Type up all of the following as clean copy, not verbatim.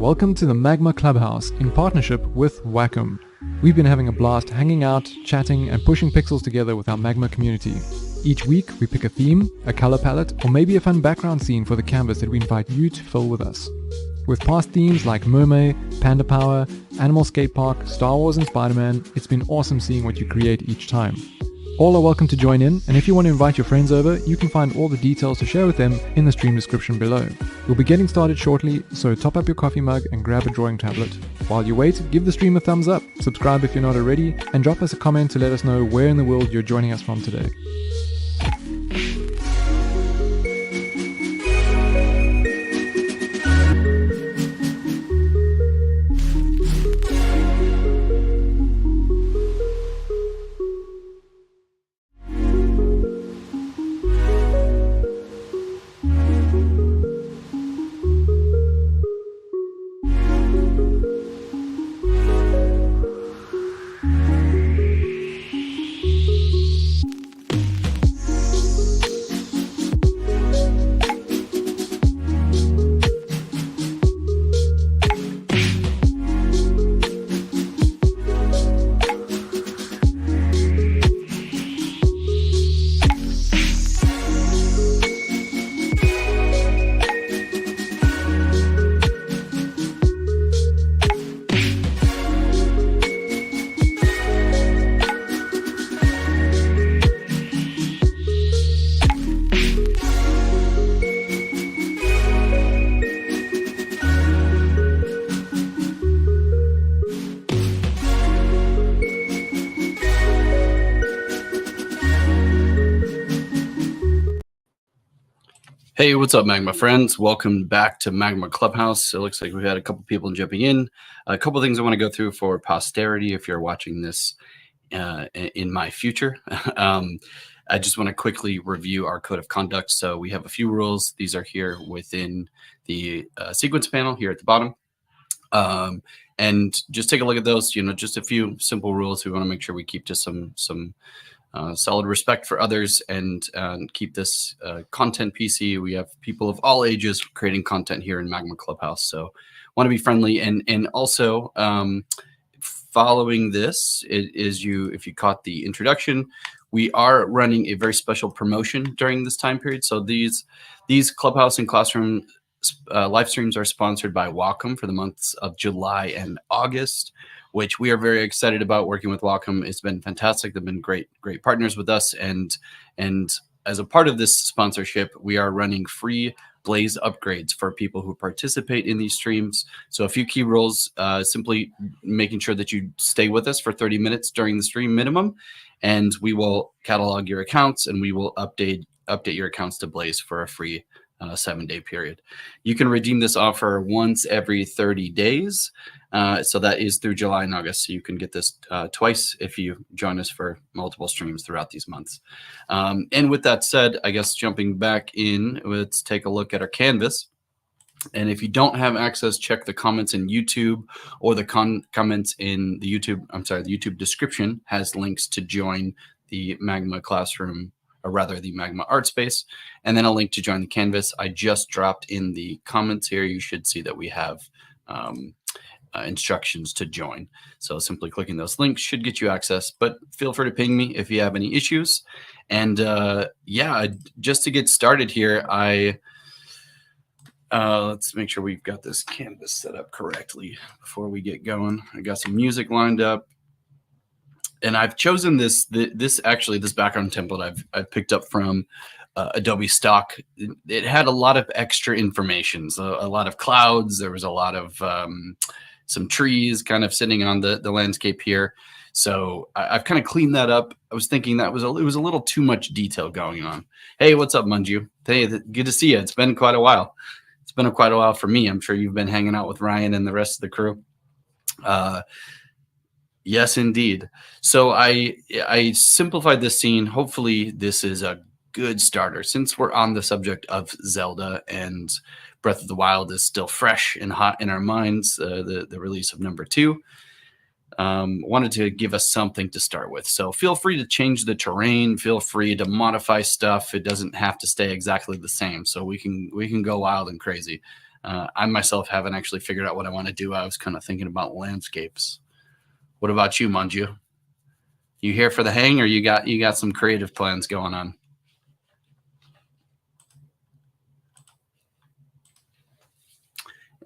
welcome to the Magma Clubhouse in partnership with Wacom. We've been having a blast hanging out, chatting, and pushing pixels together with our Magma community. Each week, we pick a theme, a color palette, or maybe a fun background scene for the canvas that we invite you to fill with us. With past themes like Mermaid, Panda Power, Animal Skate Park, Star Wars, and Spider-Man, it's been awesome seeing what you create each time. All are welcome to join in, and if you want to invite your friends over, you can find all the details to share with them in the stream description below. We'll be getting started shortly, so top up your coffee mug and grab a drawing tablet. While you wait, give the stream a thumbs up, subscribe if you're not already, and drop us a comment to let us know where in the world you're joining us from today. Hey, what's up, Magma friends? Welcome back to Magma Clubhouse. It looks like we've had a couple people jumping in. A couple things I want to go through for posterity if you're watching this in my future. I just want to quickly review our code of conduct. So we have a few rules. These are here within the sequence panel here at the bottom. And just take a look at those, just a few simple rules. We want to make sure we keep just some solid respect for others and keep this content PC. We have people of all ages creating content here in Magma Clubhouse, so want to be friendly. And also following this if you caught the introduction, we are running a very special promotion during this time period. So these Clubhouse and Classroom live streams are sponsored by Wacom for the months of July and August, which we are very excited about. Working with Wacom, it's been fantastic. They've been great partners with us. And as a part of this sponsorship, we are running free Blaze upgrades for people who participate in these streams. So a few key rules, simply making sure that you stay with us for 30 minutes during the stream minimum, and we will catalog your accounts and we will update your accounts to Blaze for a free 7-day period. You can redeem this offer once every 30 days. So that is through July and August. So you can get this twice if you join us for multiple streams throughout these months. And with that said, I guess jumping back in, let's take a look at our canvas. And if you don't have access, check the comments in YouTube or the comments in the YouTube description has links to join the Magma Classroom, or rather the Magma Art Space, and then a link to join the canvas. I just dropped in the comments here. You should see that we have instructions to join. So simply clicking those links should get you access, but feel free to ping me if you have any issues. And yeah, just to get started here, let's make sure we've got this canvas set up correctly before we get going. I got some music lined up. And I've chosen this background template I've picked up from Adobe Stock. It had a lot of extra information, so a lot of clouds. There was a lot of some trees kind of sitting on the landscape here. So I've kind of cleaned that up. I was thinking it was a little too much detail going on. Hey, what's up, Manju? Hey, good to see you. It's been quite a while. It's been quite a while for me. I'm sure you've been hanging out with Ryan and the rest of the crew. Yes, indeed. So I simplified this scene. Hopefully this is a good starter. Since we're on the subject of Zelda and Breath of the Wild is still fresh and hot in our minds, the release of number 2, wanted to give us something to start with. So feel free to change the terrain. Feel free to modify stuff. It doesn't have to stay exactly the same. So we can go wild and crazy. I myself haven't actually figured out what I want to do. I was kind of thinking about landscapes. What about you, Manju? You here for the hang, or you got some creative plans going on?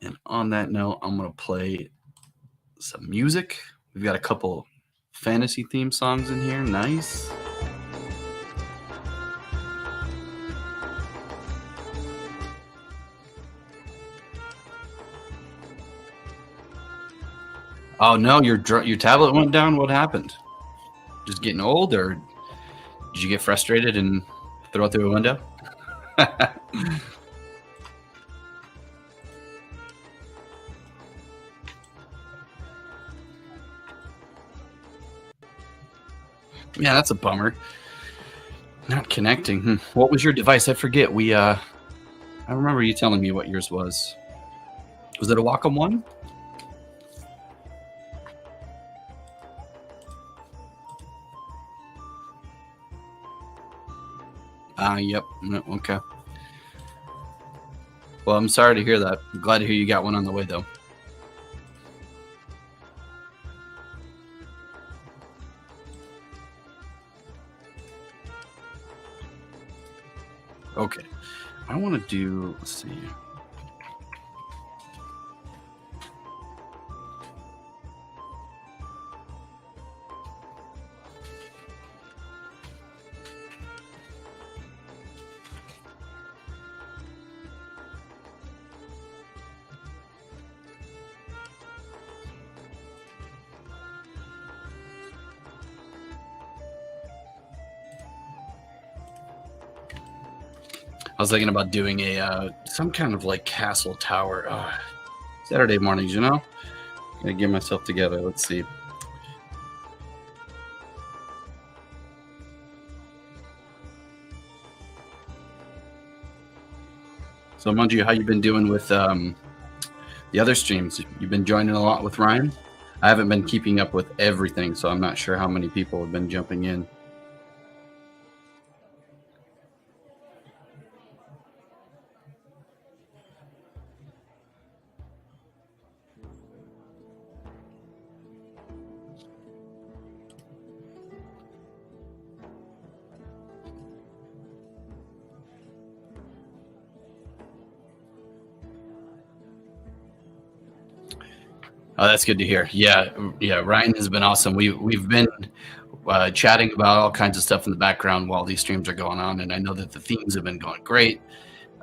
And on that note, I'm gonna play some music. We've got a couple fantasy theme songs in here. Nice. Oh no, your tablet went down. What happened? Just getting old, or did you get frustrated and throw it through a window? Yeah, that's a bummer. Not connecting. What was your device? I forget. I remember you telling me what yours was. Was it a Wacom one? Yep. Okay. Well, I'm sorry to hear that. I'm glad to hear you got one on the way, though. Okay. I want to do, let's see. I was thinking about doing some kind of like castle tower. Saturday mornings, Gotta get myself together. Let's see. So, Manju, how you been doing with the other streams? You've been joining a lot with Ryan? I haven't been keeping up with everything, so I'm not sure how many people have been jumping in. Oh, that's good to hear. Yeah. Ryan has been awesome. We've been chatting about all kinds of stuff in the background while these streams are going on, and I know that the themes have been going great.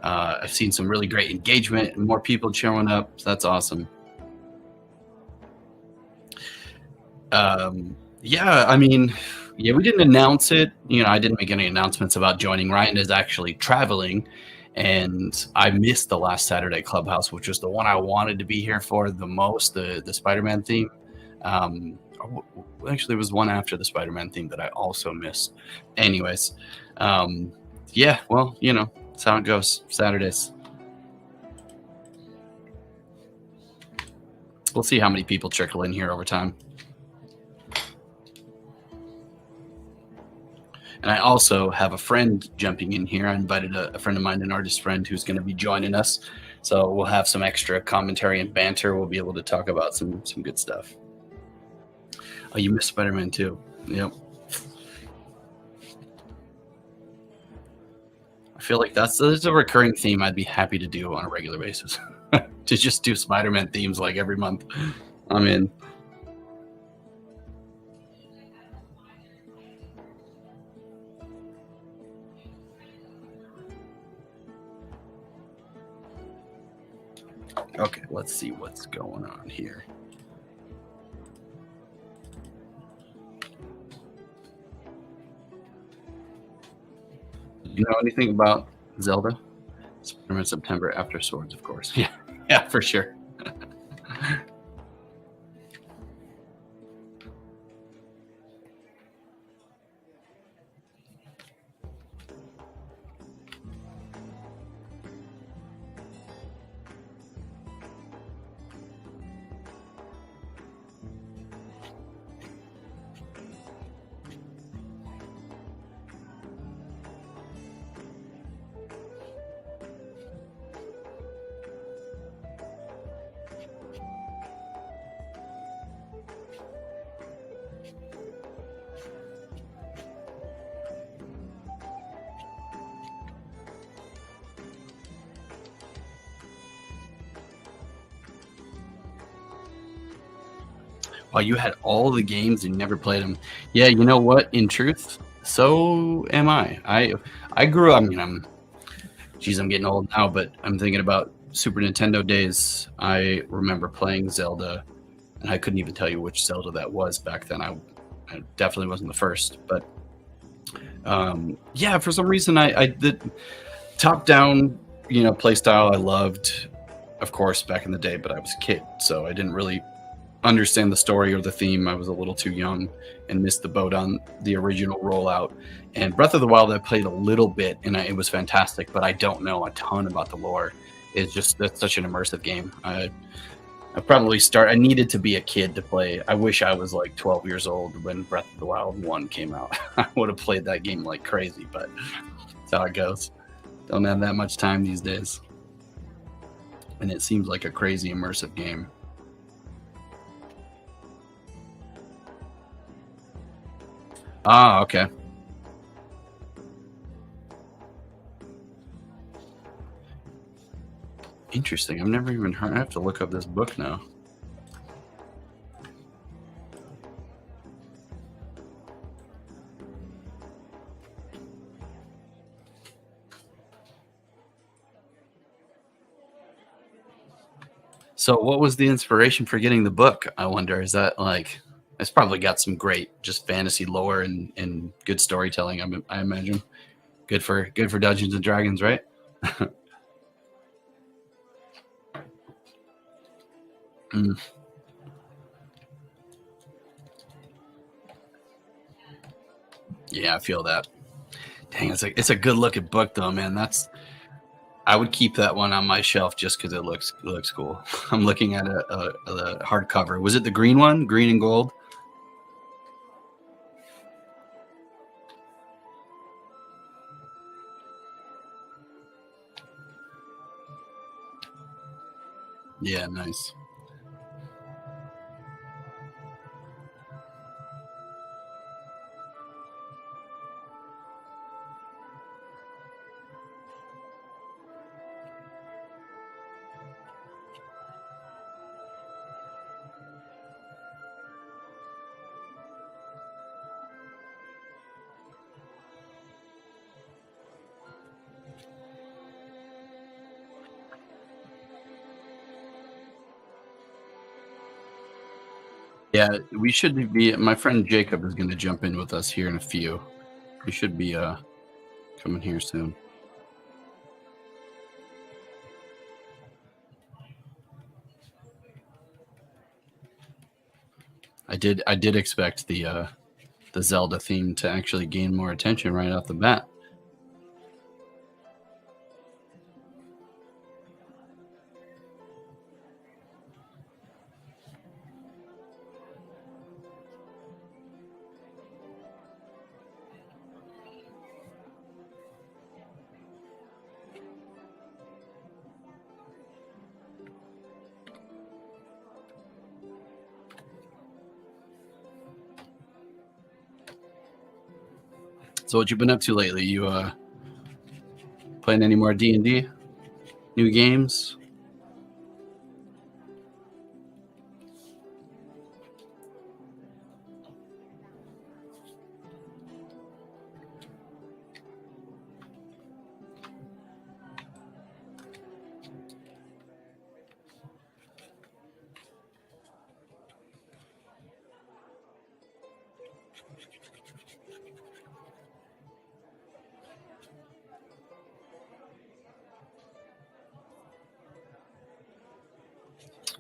I've seen some really great engagement and more people showing up. So that's awesome. We didn't announce it. I didn't make any announcements about joining. Ryan is actually traveling, and I missed the last Saturday Clubhouse, which was the one I wanted to be here for the most, the Spider-Man theme. Actually, it was one after the Spider-Man theme that I also missed. Anyways, that's how it goes. Saturdays. We'll see how many people trickle in here over time. And I also have a friend jumping in here. I invited a friend of mine, an artist friend, who's going to be joining us. So we'll have some extra commentary and banter. We'll be able to talk about some good stuff. Oh, you missed Spider-Man too. Yep. I feel like that's a recurring theme I'd be happy to do on a regular basis. To just do Spider-Man themes like every month. I'm in. Okay, let's see what's going on here. Do you know anything about Zelda? Spider-Man September after Swords, of course. Yeah, for sure. Oh, you had all the games and never played them. Yeah, you know what? In truth, so am I. I grew up. I mean, I'm getting old now, but I'm thinking about Super Nintendo days. I remember playing Zelda, and I couldn't even tell you which Zelda that was back then. I definitely wasn't the first, but yeah, for some reason, I the top down, play style I loved, of course, back in the day, but I was a kid, so I didn't really understand the story or the theme. I was a little too young and missed the boat on the original rollout. And Breath of the Wild, I played a little bit, and it was fantastic, but I don't know a ton about the lore. That's such an immersive game. I needed to be a kid to play. I wish I was like 12 years old when Breath of the Wild 1 came out. I would have played that game like crazy, but that's how it goes. Don't have that much time these days. And it seems like a crazy immersive game. Ah, okay. Interesting. I've never even heard. I have to look up this book now. So what was the inspiration for getting the book? I wonder. Is that like, it's probably got some great just fantasy lore and good storytelling, I imagine. Good for Dungeons and Dragons, right? Mm. Yeah, I feel that. Dang, it's a good looking book though, man. I would keep that one on my shelf just because it looks cool. I'm looking at a hardcover. Was it the green one, green and gold? Yeah, nice. Yeah, we should be. My friend Jacob is going to jump in with us here in a few. We should be coming here soon. I did expect the Zelda theme to actually gain more attention right off the bat. So what you been up to lately? You playing any more D&D? New games?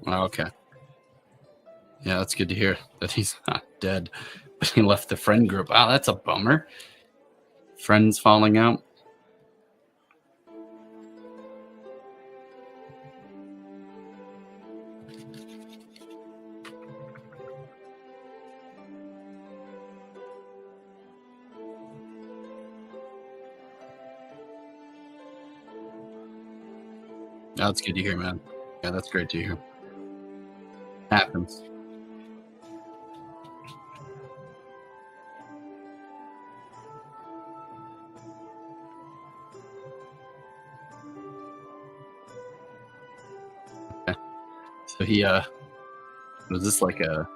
Oh, okay. Yeah, that's good to hear that he's not dead, but he left the friend group. Wow, that's a bummer. Friends falling out. That's good to hear, man. Yeah, that's great to hear. Happens. Okay. So he was this like a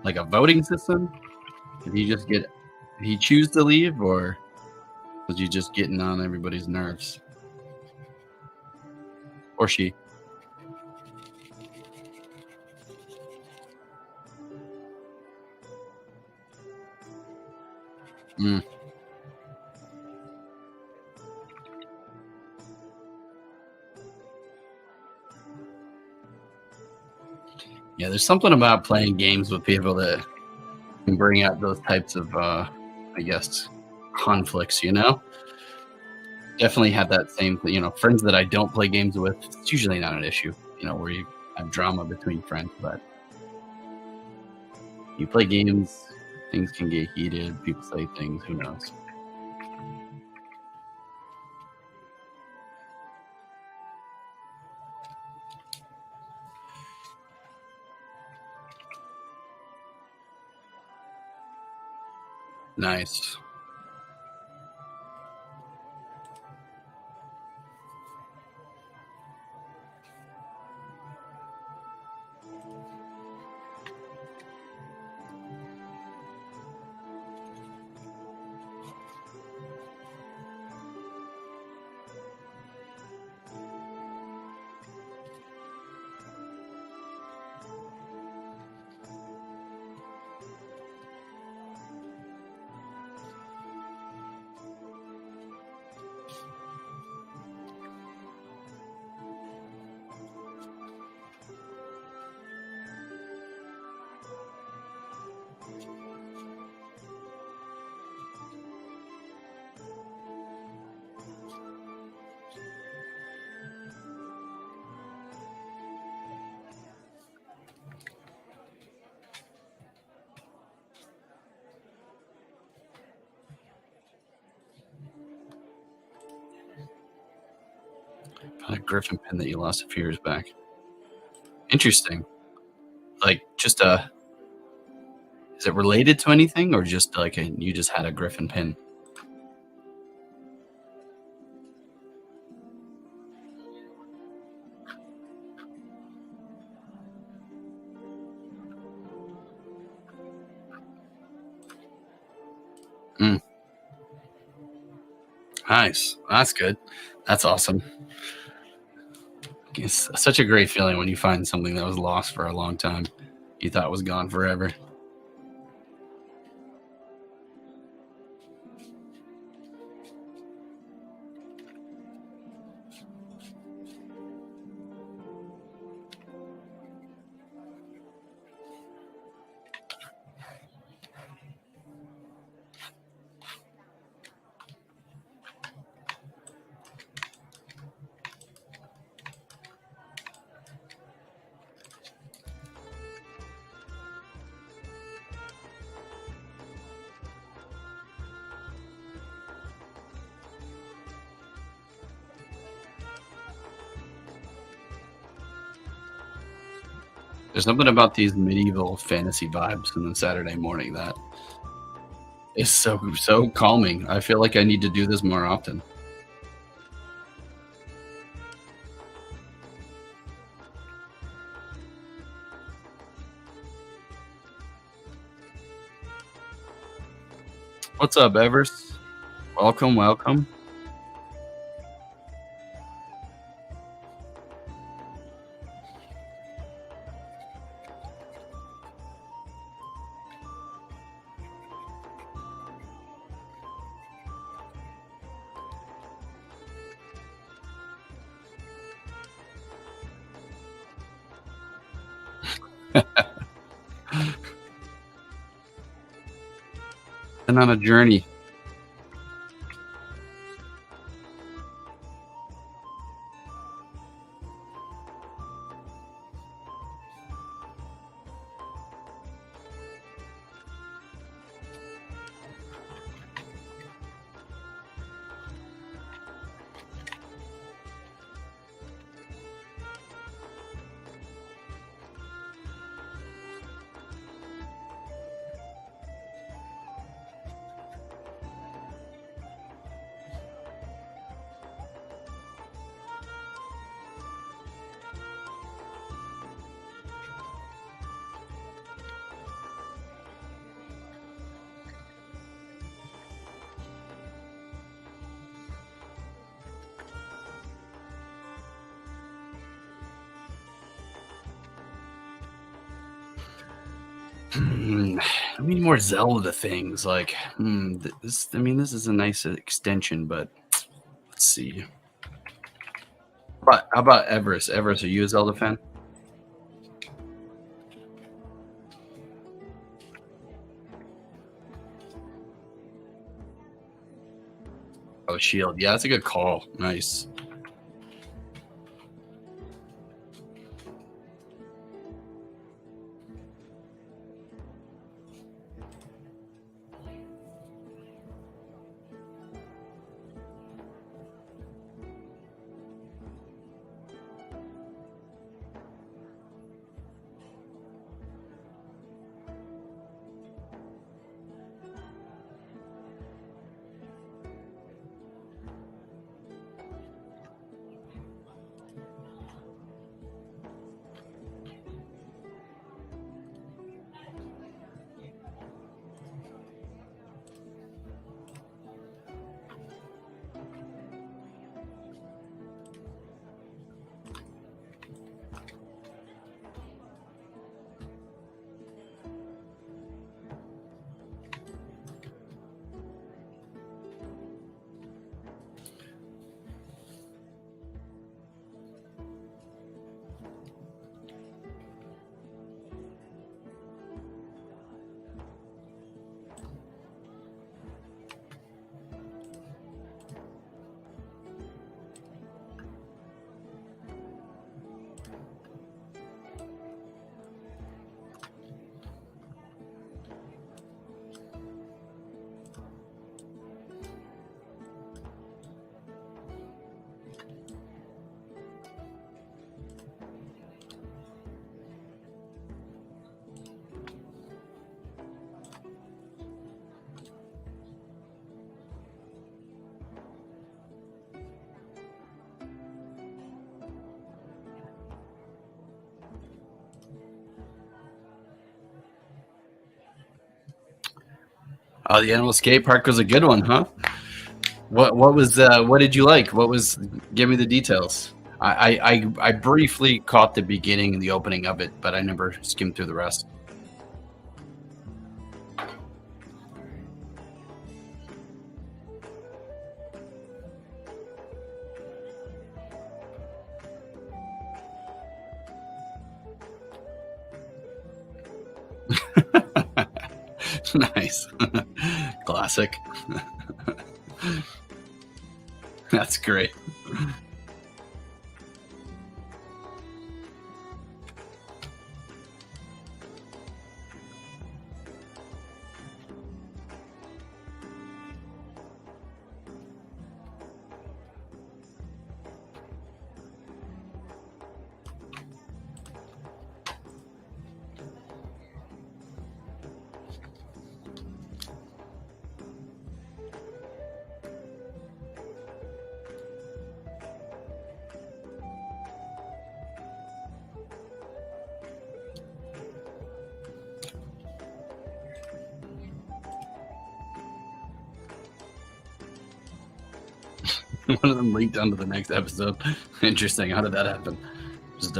like a voting system? Did he choose to leave, or was he just getting on everybody's nerves? Or she? Mm. Yeah, there's something about playing games with people that can bring out those types of, I guess, conflicts, you know? Definitely have that same, friends that I don't play games with, it's usually not an issue, where you have drama between friends, but you play games, things can get heated, people say things, who knows? Nice. A griffin pin that you lost a few years back. Interesting. Like, just is it related to anything, or just like you just had a griffin pin? Mm. Nice. That's good. That's awesome. It's such a great feeling when you find something that was lost for a long time, you thought was gone forever. There's something about these medieval fantasy vibes on the Saturday morning that is so calming. I feel like I need to do this more often. What's up, Evers? Welcome. And on a journey. I mean, more Zelda things like this. I mean, this is a nice extension, but let's see. But how about Everest? Everest, are you a Zelda fan? Oh, Shield. Yeah, that's a good call. Nice. Oh, the Animal Skate Park was a good one, huh? What was what did you like? Give me the details. I briefly caught the beginning and the opening of it, but I never skimmed through the rest. Nice. Classic. That's great. One of them linked onto the next episode. Interesting. How did that happen? Just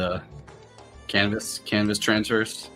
canvas transfers.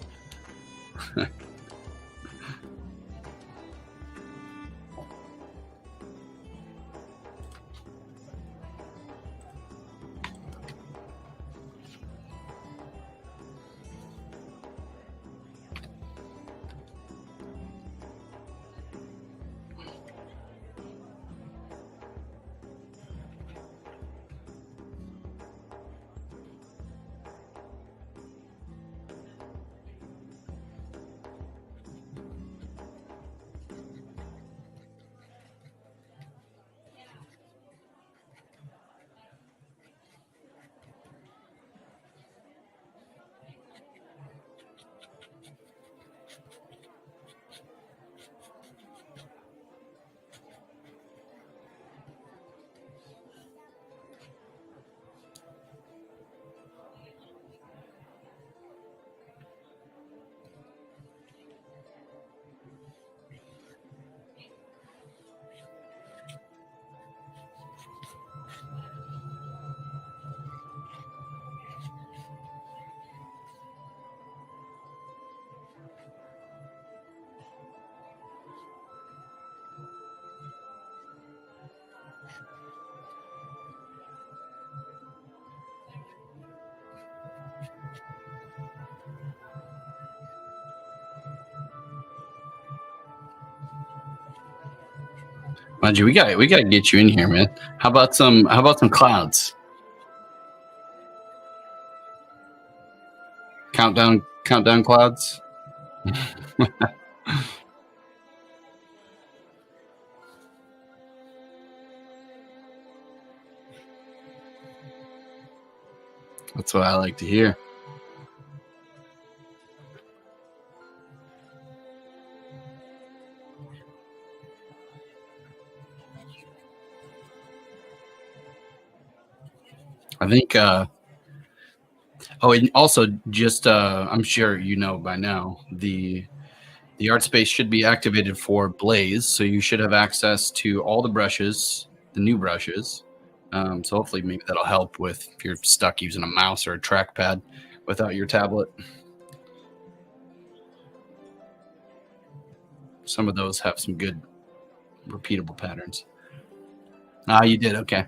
Manji, we gotta get you in here, man. How about some clouds? Countdown clouds. That's what I like to hear. I think and also just I'm sure you know by now the art space should be activated for Blaze, so you should have access to all the brushes, the new brushes. So hopefully maybe that'll help with if you're stuck using a mouse or a trackpad without your tablet. Some of those have some good repeatable patterns. Ah, you did. Okay.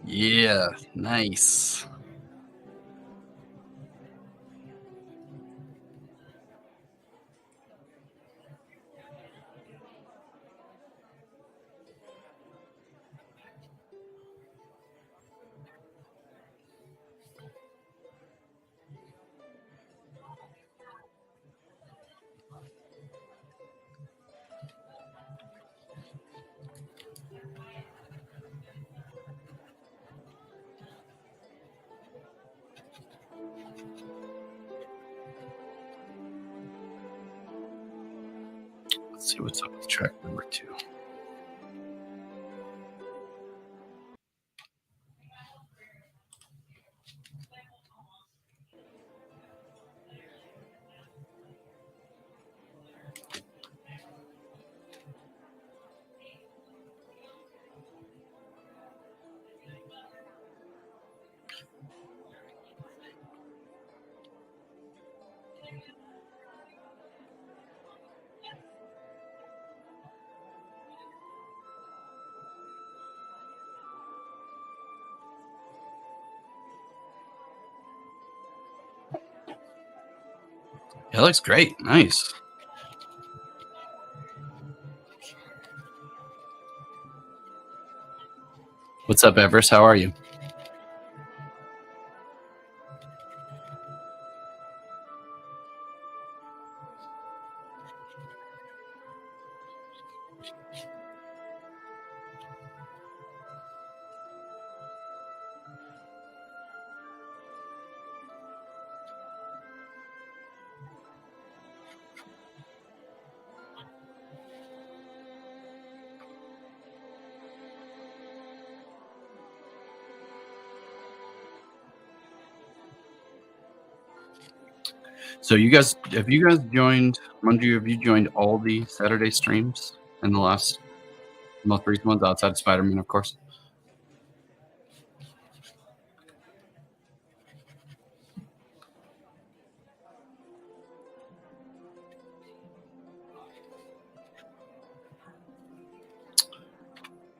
Yeah, nice. Let's see what's up with track number 2. Yeah, it looks great. Nice. What's up, Everest? How are you? So have you guys joined, Manju, have you joined all the Saturday streams in the most recent ones outside of Spider-Man, of course?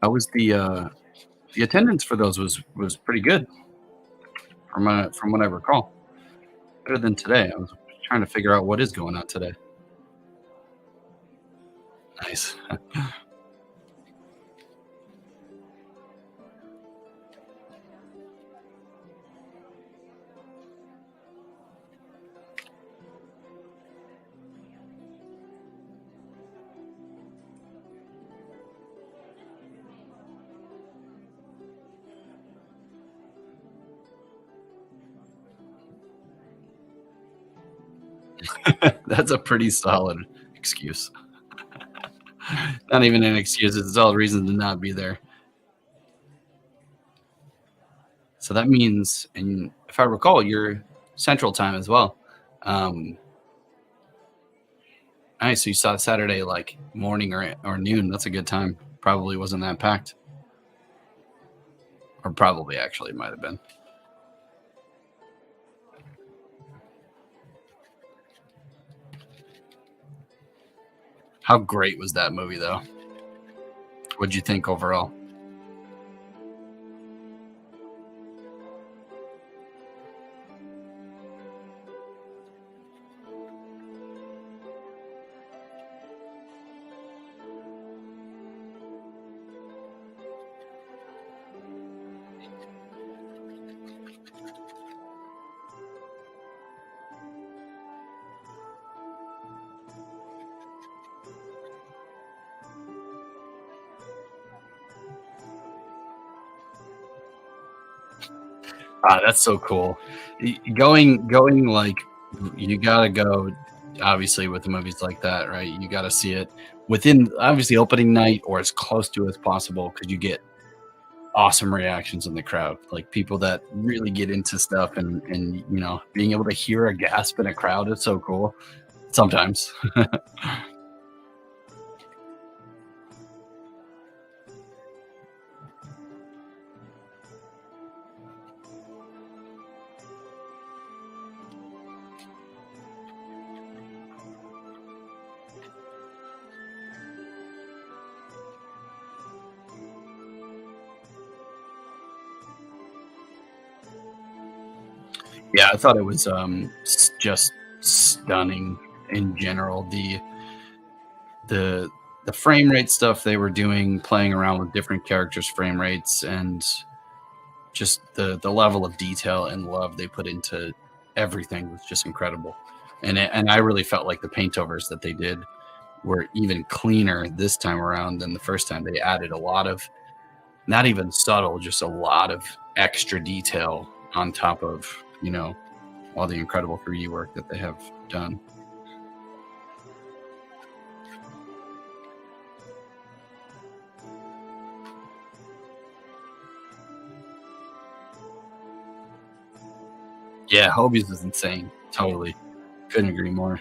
How was the attendance for those was pretty good from what I recall. Better than today. I was trying to figure out what is going on today. Nice. That's a pretty solid excuse. Not even an excuse. It's all reason to not be there. So that means, and if I recall, you're Central Time as well. Nice. So you saw Saturday like morning or noon. That's a good time. Probably wasn't that packed. Or probably actually might have been. How great was that movie, though? What'd you think overall? That's so cool. Going like, you gotta go, obviously, with movies like that, right? You gotta see it within, obviously, opening night or as close to as possible, because you get awesome reactions in the crowd, like people that really get into stuff, and being able to hear a gasp in a crowd is so cool sometimes. Yeah, I thought it was just stunning in general. The frame rate stuff they were doing, playing around with different characters' frame rates, and just the level of detail and love they put into everything was just incredible. And I really felt like the paintovers that they did were even cleaner this time around than the first time. They added a lot of, not even subtle, just a lot of extra detail on top of all the incredible 3D work that they have done. Yeah, Hobie's is insane. Totally. Couldn't agree more.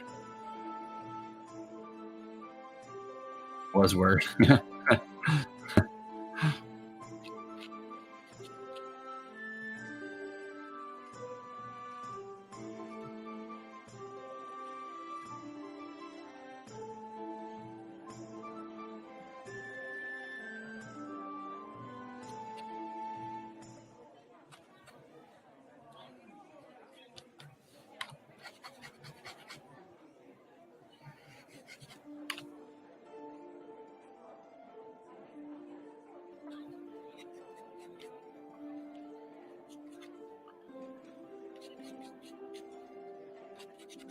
Was word.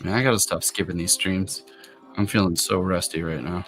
Man, I gotta stop skipping these streams. I'm feeling so rusty right now.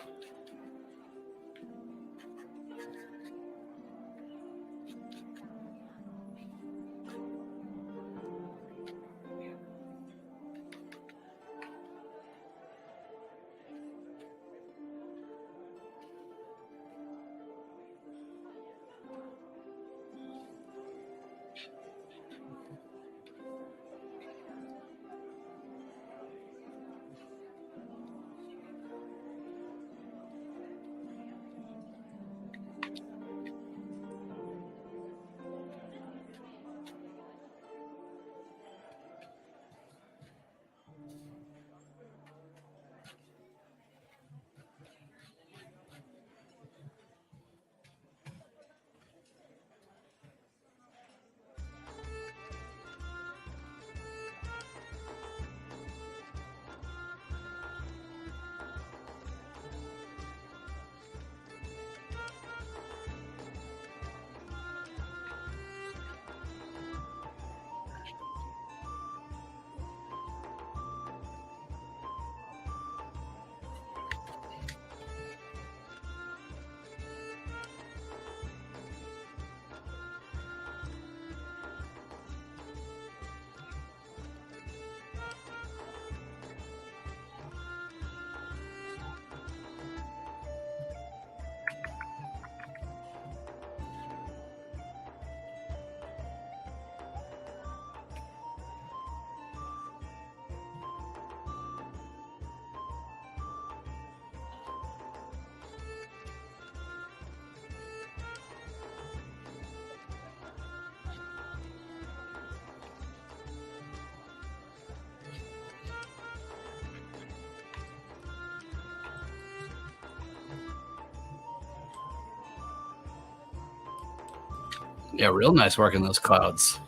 Yeah, real nice work in those clouds.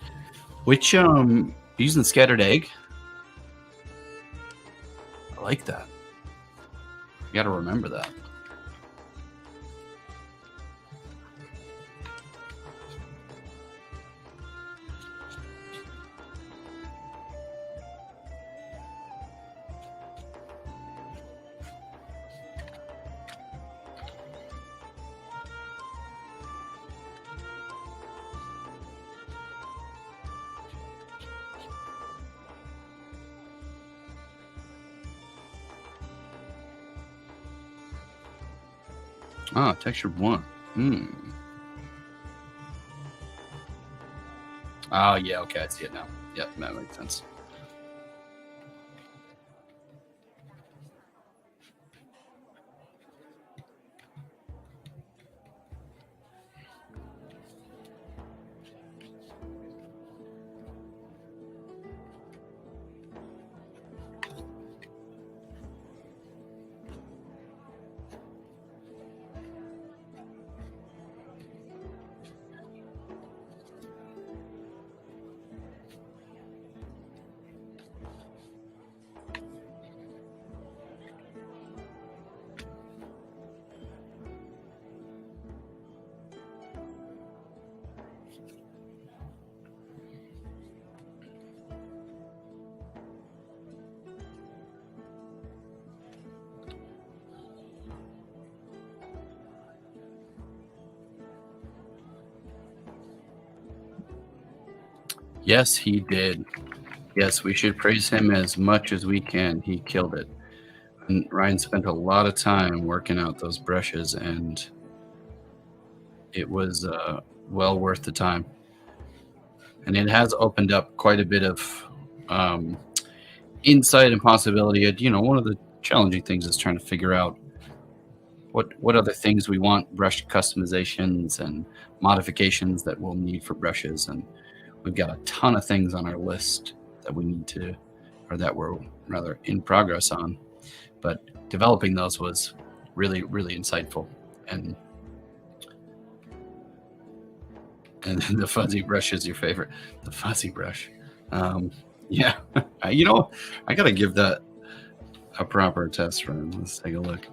Which using scattered egg? I like that. You got to remember that. Ah, textured one. Oh, yeah, okay, I see it now. Yep, that makes sense. Yes, he did. Yes, we should praise him as much as we can. He killed it. And Ryan spent a lot of time working out those brushes, and it was well worth the time. And it has opened up quite a bit of insight and possibility. One of the challenging things is trying to figure out what other things we want brush customizations and modifications that we'll need for brushes. And we've got a ton of things on our list that we need to, or that we're rather in progress on. But developing those was really, really insightful. And the fuzzy brush is your favorite. The fuzzy brush. Yeah. I got to give that a proper test run. Let's take a look.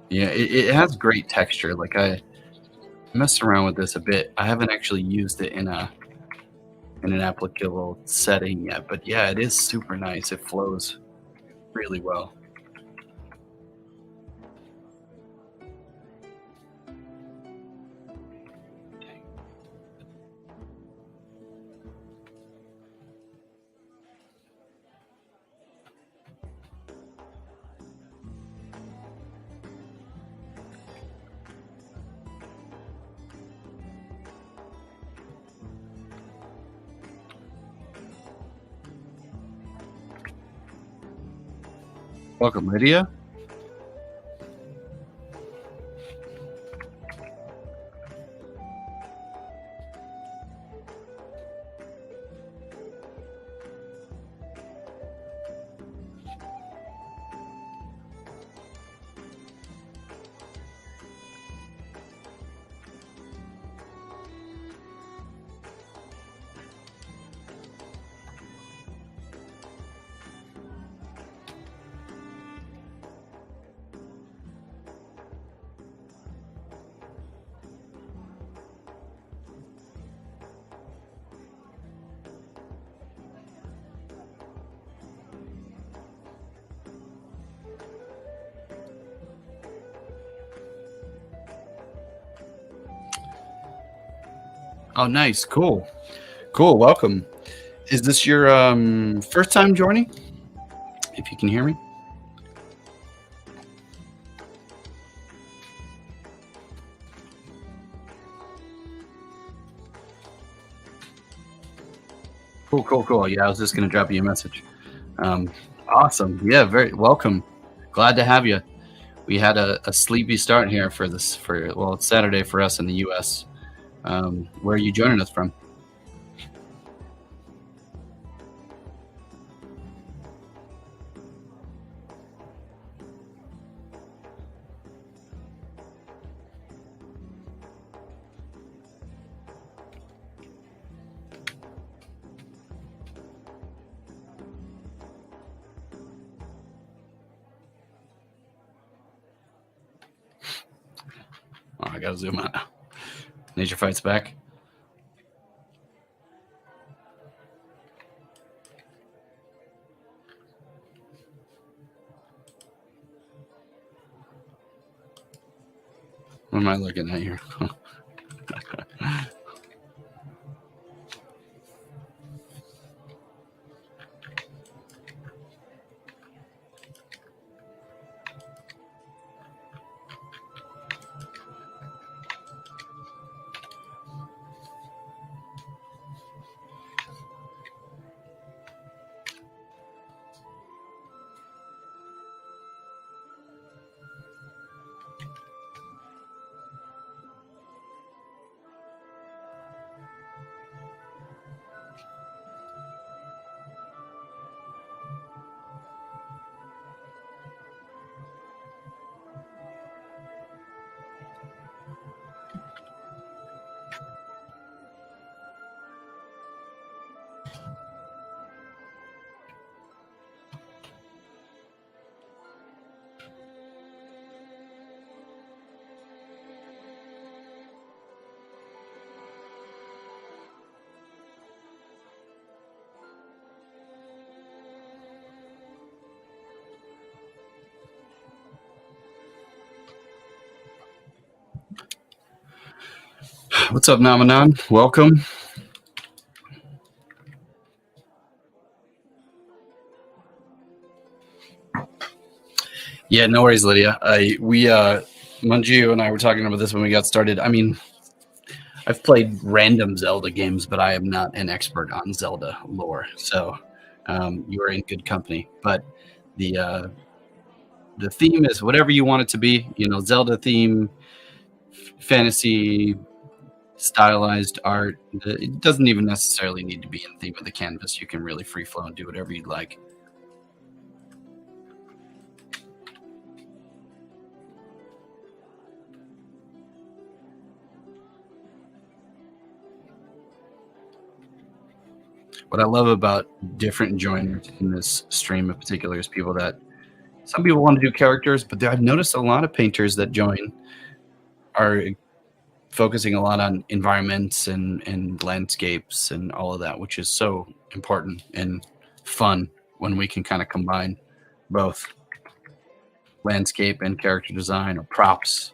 Yeah, it has great texture. Like, I messed around with this a bit. I haven't actually used it in an applicable setting yet, but yeah, it is super nice. It flows really well. Welcome, Lydia. Oh, nice. Cool. Welcome. Is this your first time joining? If you can hear me. Cool. Yeah, I was just going to drop you a message. Awesome. Yeah, very welcome. Glad to have you. We had a sleepy start here it's Saturday for us in the U.S. Where are you joining us from? I gotta zoom out. Nature Fights Back. What am I looking at here? What's up, Namanan? Welcome. Yeah, no worries, Lydia. Manju and I were talking about this when we got started. I mean, I've played random Zelda games, but I am not an expert on Zelda lore. So you are in good company. But the theme is whatever you want it to be. You know, Zelda theme, fantasy, stylized art. It doesn't even necessarily need to be in theme of the canvas. You can really free flow and do whatever you'd like. What I love about different joiners in this stream in particular is people that some people want to do characters, but I've noticed a lot of painters that join are focusing a lot on environments and landscapes and all of that, which is so important and fun when we can kind of combine both landscape and character design or props.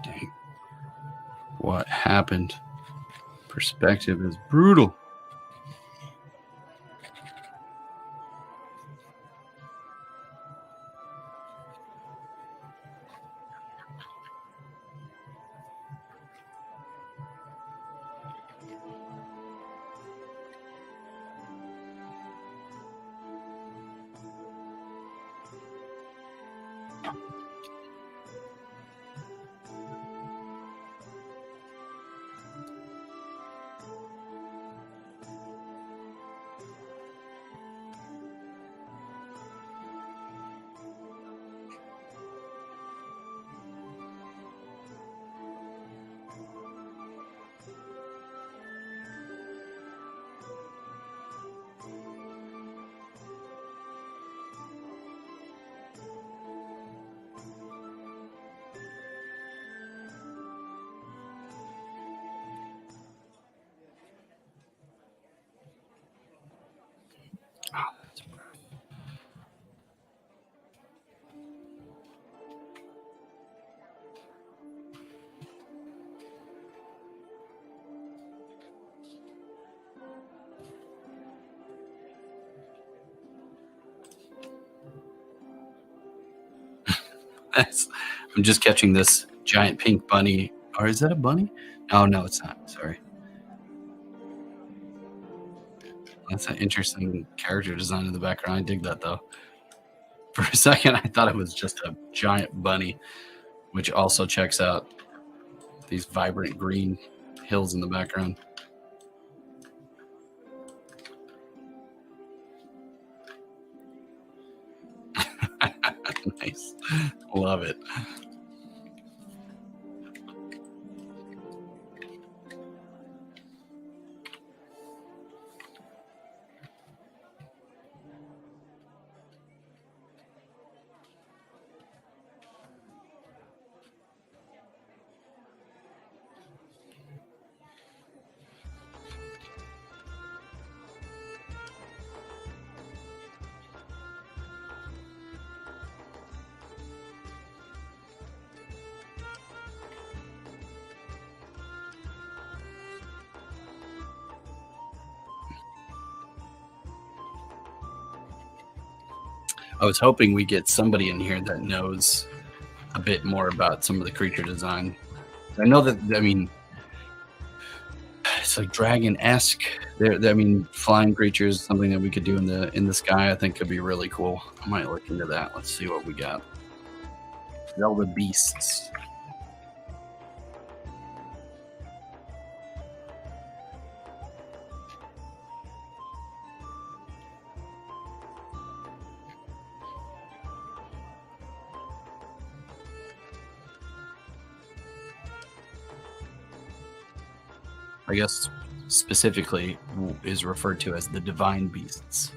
Dang. What happened? Perspective is brutal. I'm just catching this giant pink bunny. Or is that a bunny? Oh, no, it's not. Sorry. That's an interesting character design in the background. I dig that, though. For a second, I thought it was just a giant bunny, which also checks out these vibrant green hills in the background. Nice. Love it. I was hoping we get somebody in here that knows a bit more about some of the creature design. I know that, I mean, it's like dragon-esque. I mean, flying creatures, something that we could do in the sky, I think could be really cool. I might look into that. Let's see what we got. Zelda beasts. I guess specifically is referred to as the divine beasts.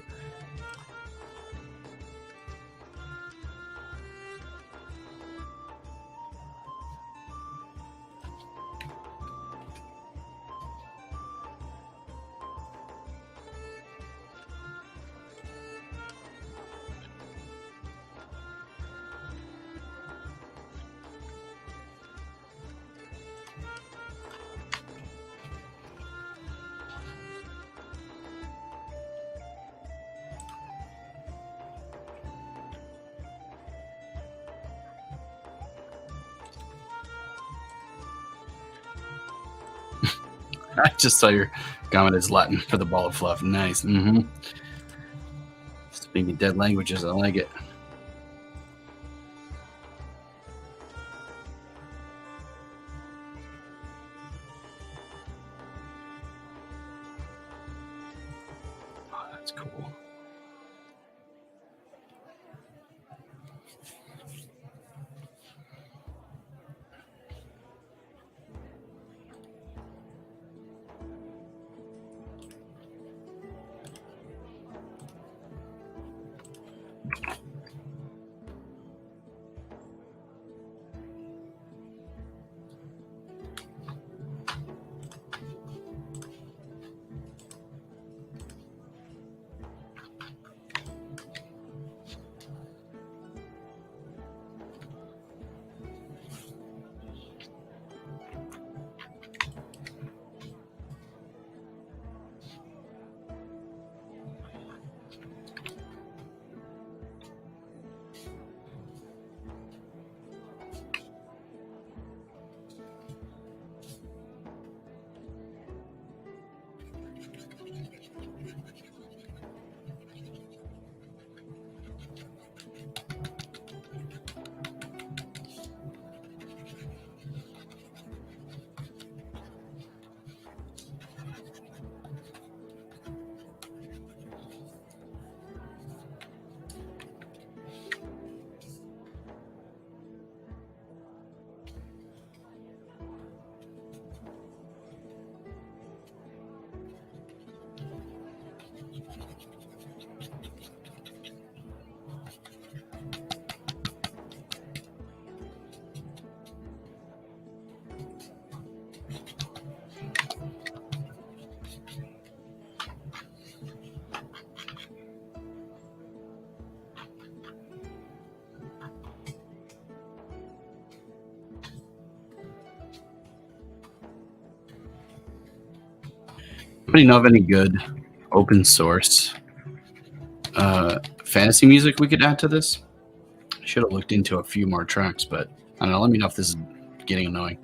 I just saw your comment is Latin for the ball of fluff. Nice. Speaking dead languages, I like it. Oh, that's cool. Anybody know of any good open source fantasy music we could add to this? Should have looked into a few more tracks, but I don't know. Let me know if this is getting annoying.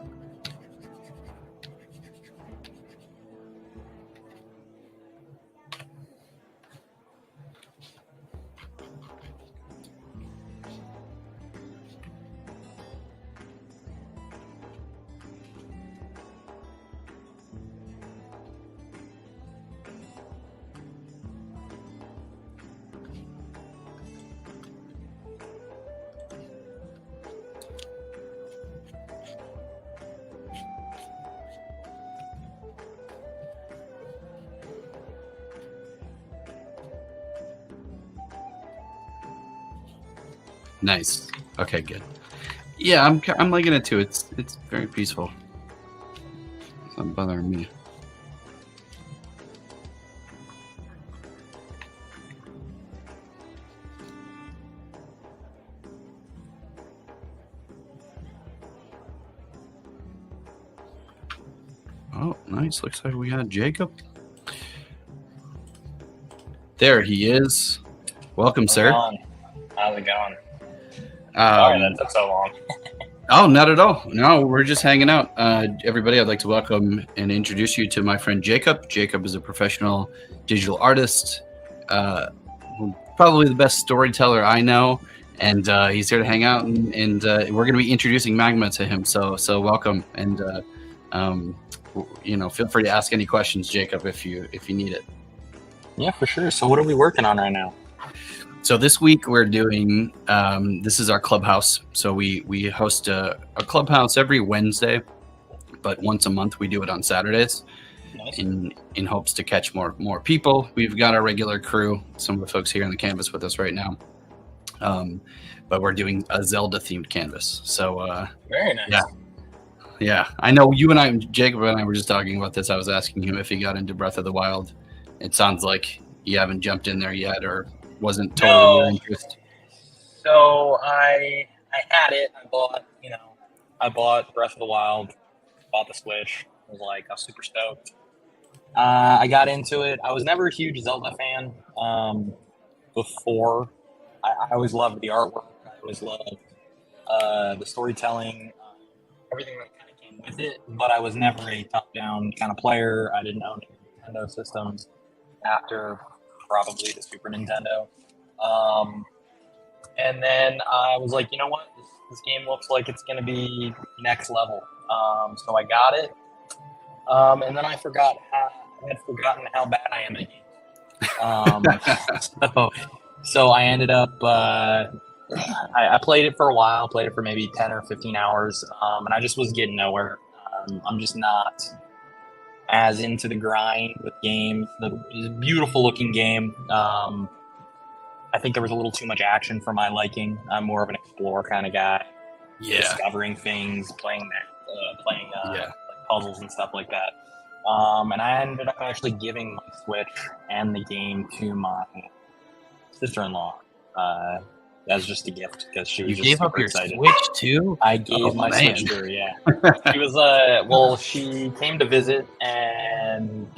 Nice. Okay, good. Yeah, I'm liking it too. It's very peaceful. It's not bothering me. Oh, nice. Looks like we got Jacob. There he is. Welcome, sir. How's it going? Sorry that took so long. Oh, not at all. No, we're just hanging out. Everybody, I'd like to welcome and introduce you to my friend Jacob. Jacob is a professional digital artist, probably the best storyteller I know, and he's here to hang out. And we're going to be introducing Magma to him. So welcome, and feel free to ask any questions, Jacob, if you need it. Yeah, for sure. So what are we working on right now? So this week we're doing, this is our Clubhouse. So we host a Clubhouse every Wednesday, but once a month we do it on Saturdays. Nice. in hopes to catch more people. We've got our regular crew, some of the folks here on the canvas with us right now. But we're doing a Zelda themed canvas. So very nice. Yeah. I know Jacob and I were just talking about this. I was asking him if he got into Breath of the Wild. It sounds like you haven't jumped in there yet, or wasn't totally your interest. So I had it. I bought Breath of the Wild, bought the Switch. I was super stoked. I got into it. I was never a huge Zelda fan before. I always loved the artwork. I always loved the storytelling, everything that kind of came with it. But I was never a top-down kind of player. I didn't own any Nintendo systems after probably the Super Nintendo. And then I was like, you know what? This game looks like it's going to be next level. So I got it. And then I had forgotten how bad I am at games. So I ended up, I played it for a while, played it for maybe 10 or 15 hours. And I just was getting nowhere. I'm just not as into the grind with games. It's a beautiful looking game. I think there was a little too much action for my liking. I'm more of an explorer kind of guy. Yeah. Discovering things, playing like puzzles and stuff like that. And I ended up actually giving my Switch and the game to my sister-in-law as just a gift because she was just super excited. You gave up your Switch too? I gave my Switch to her, yeah. She was, she came to visit and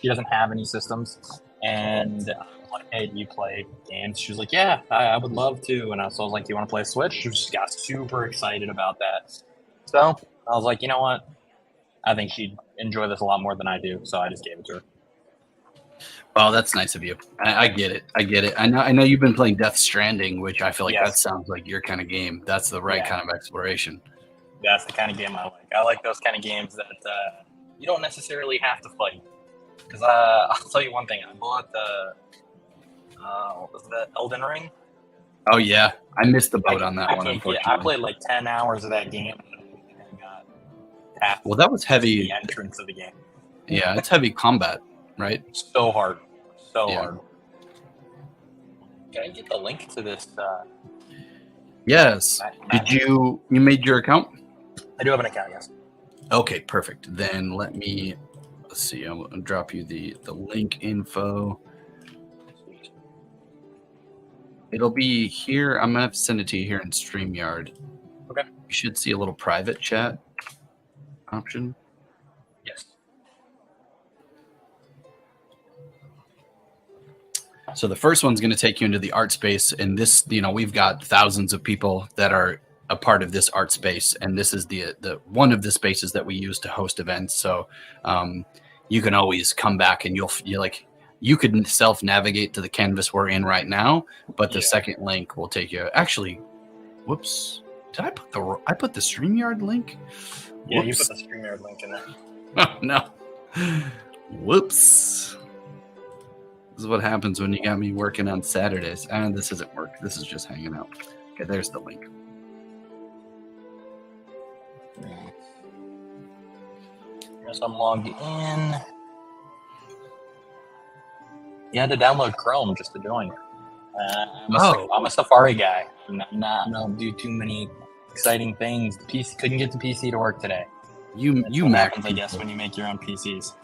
she doesn't have any systems. And I was like, hey, do you play games? She was like, yeah, I would love to. And so I was like, do you want to play Switch? She just got super excited about that. So I was like, you know what? I think she'd enjoy this a lot more than I do. So I just gave it to her. Well, that's nice of you. I get it. I know you've been playing Death Stranding, which I feel like that sounds like your kind of game. That's the right kind of exploration. That's the kind of game I like. I like those kind of games that you don't necessarily have to fight. Because I'll tell you one thing. I bought what was that, Elden Ring? Oh, yeah. I missed the boat on that one, unfortunately. I played like 10 hours of that game. And got half that was heavy. The entrance of the game. Yeah, it's heavy combat, right? So hard. Hard. Can I get the link to this? Yes. Did you made your account? I do have an account, yes. Okay, perfect. Then let's see. I'll drop you the link info. It'll be here. I'm gonna have to send it to you here in StreamYard. Okay. You should see a little private chat option. Yes. So the first one's going to take you into the art space, and this, we've got thousands of people that are a part of this art space, and this is the one of the spaces that we use to host events. So you can always come back, and you could self-navigate to the canvas we're in right now, but the second link will take you. Actually, whoops! Did I put the StreamYard link? Yeah, you put the StreamYard link in there. Oh no! Whoops! This is what happens when you got me working on Saturdays. And this isn't work. This is just hanging out. Okay, there's the link. Guess I'm logged in. You had to download Chrome just to join. I'm a Safari guy. I don't do too many exciting things. The PC couldn't get the PC to work today. You Mac happens, I guess, when you make your own PCs.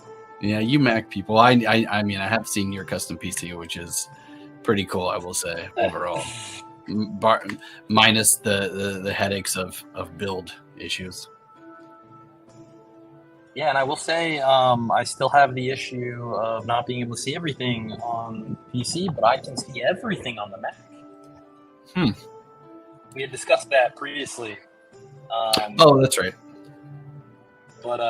Yeah, you Mac people. I mean, I have seen your custom PC, which is pretty cool, I will say, overall. Minus the headaches of build issues. Yeah, and I will say I still have the issue of not being able to see everything on PC, but I can see everything on the Mac. We had discussed that previously. Oh, that's right. But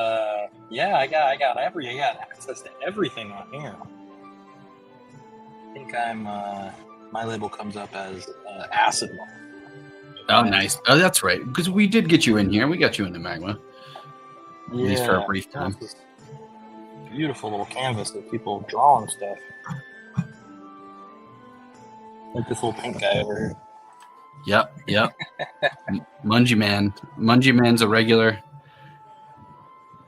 yeah, I got access to everything on here. I think my label comes up as acid moth. Oh, nice. Oh, that's right. Because we did get you in here. We got you into Magma. At least for a brief time. Beautiful little canvas with people drawing stuff. Like this little pink guy over here. Yep. Mungie Man. Mungie Man's a regular.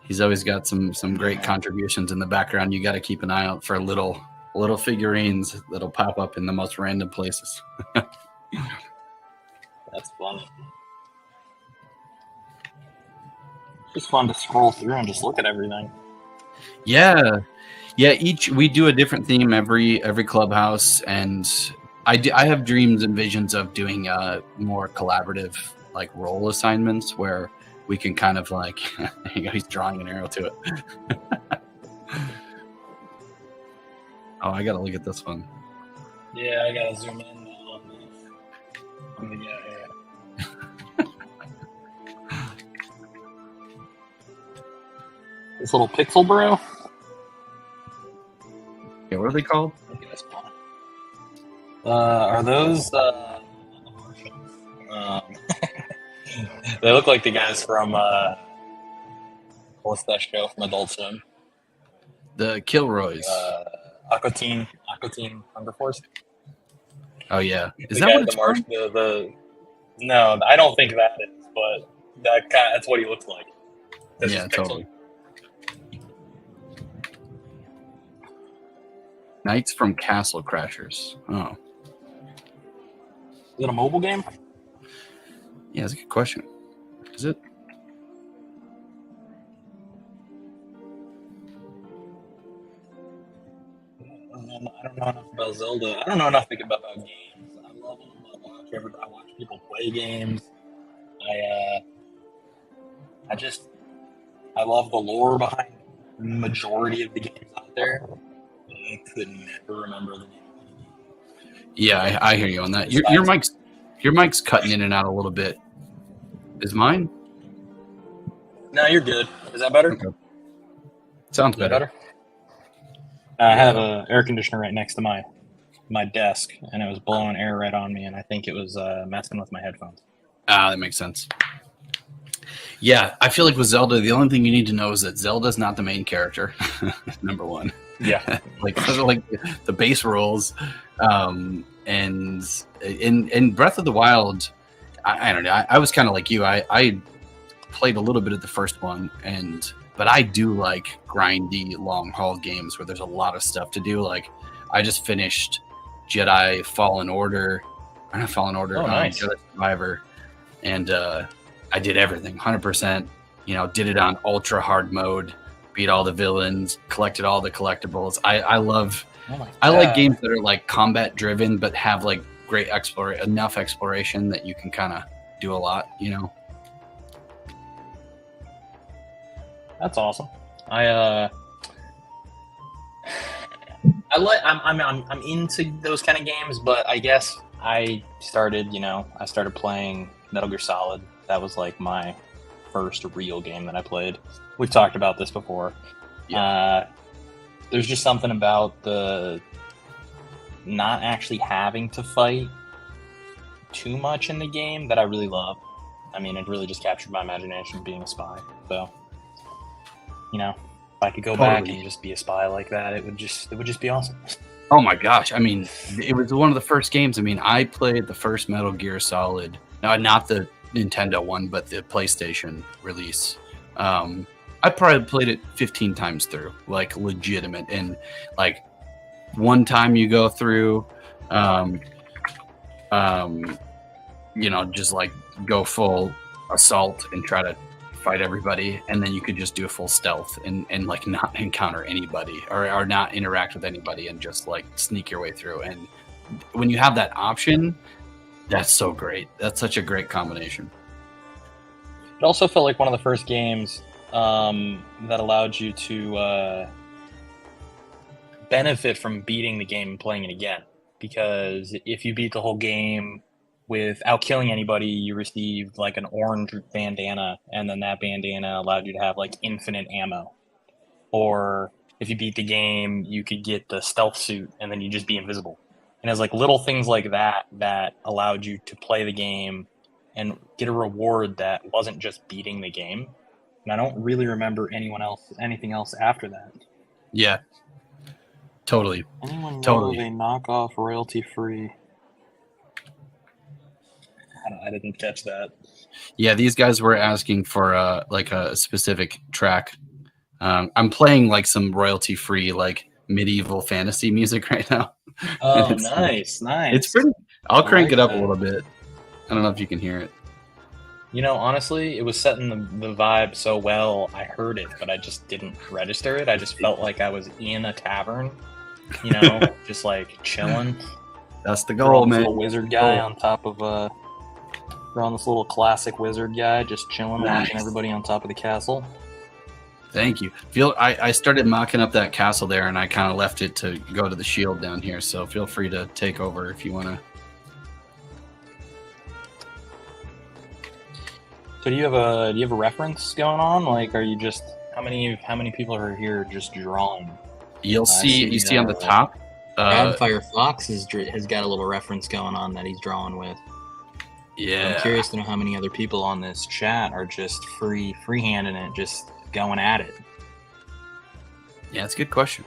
He's always got some great contributions in the background. You got to keep an eye out for little figurines that'll pop up in the most random places. That's funny. It's just fun to scroll through and just look at everything. Yeah. We do a different theme every Clubhouse, and I have dreams and visions of doing more collaborative like role assignments where we can kind of like, he's drawing an arrow to it. Oh, I gotta look at this one. Yeah, I gotta zoom in now on the guy. This little pixel bro. Yeah, what are they called? Are those? They look like the guys from what's that show from Adult Swim? The Kilroys. Aqua Teen Hunger Force. Oh yeah, is the that what it's called? No, I don't think that is, but that's what he looks like. Yeah, totally. Knights from Castle Crashers. Oh. Is it a mobile game? Yeah, that's a good question. Is it? I don't know enough about Zelda. I don't know enough about games. I love them. I watch people play games. I love the lore behind the majority of the games out there. I could never remember the name. Yeah, I hear you on that. Your mic's cutting in and out a little bit. Is mine? No, you're good. Is that better? Okay. Sounds better. I have an air conditioner right next to my desk, and it was blowing air right on me, and I think it was messing with my headphones. Ah, that makes sense. Yeah, I feel like with Zelda, the only thing you need to know is that Zelda's not the main character. Number one. Yeah. like the base rules. And in Breath of the Wild, I don't know. I was kind of like you. I played a little bit of the first one, but I do like grindy, long haul games where there's a lot of stuff to do. Like I just finished Jedi Fallen Order. Or not Fallen Order. Nice. Jedi Survivor, and I did everything 100%. Did it on ultra hard mode. Beat all the villains. Collected all the collectibles. I like games that are like combat driven, but have like great enough exploration that you can kind of do a lot. That's awesome. I I'm into those kind of games, but I guess I started playing Metal Gear Solid. That was like my first real game that I played. We've talked about this before. Yeah. There's just something about the not actually having to fight too much in the game that I really love. I mean, it really just captured my imagination being a spy. So, if I could go back and just be a spy like that, it would just be awesome. Oh my gosh. I mean, it was one of the first games. I mean, I played the first Metal Gear Solid. No, not the Nintendo one, but the PlayStation release. I probably played it 15 times through, like legitimate. And like one time you go through, just like go full assault and try to fight everybody, and then you could just do a full stealth and like not encounter anybody or not interact with anybody and just like sneak your way through. And when you have that option, that's so great. That's such a great combination. It also felt like one of the first games that allowed you to benefit from beating the game and playing it again. Because if you beat the whole game without killing anybody, you received like an orange bandana, and then that bandana allowed you to have like infinite ammo. Or if you beat the game, you could get the stealth suit, and then you just be invisible. And it's like little things like that allowed you to play the game and get a reward that wasn't just beating the game. And I don't really remember anything else after that. Yeah. Totally. Anyone know of a knockoff royalty-free? I didn't catch that. Yeah, these guys were asking for like a specific track. I'm playing like some royalty-free like medieval fantasy music right now. Oh, nice. It's pretty. I'll crank it up a little bit. I don't know if you can hear it. Honestly, it was setting the vibe so well. I heard it, but I just didn't register it. I just felt like I was in a tavern, just like chilling. That's the goal, man. Little wizard guy on top of we're on this little classic wizard guy, just chilling, watching everybody on top of the castle. Thank you. I started mocking up that castle there, and I kind of left it to go to the shield down here. So feel free to take over if you want to. So do you have a reference going on? Like, are you just how many people are here just drawing? You see on the top. Radfire Fox has got a little reference going on that he's drawing with. Yeah. I'm curious to know how many other people on this chat are just freehanding it, just going at it. Yeah, it's a good question.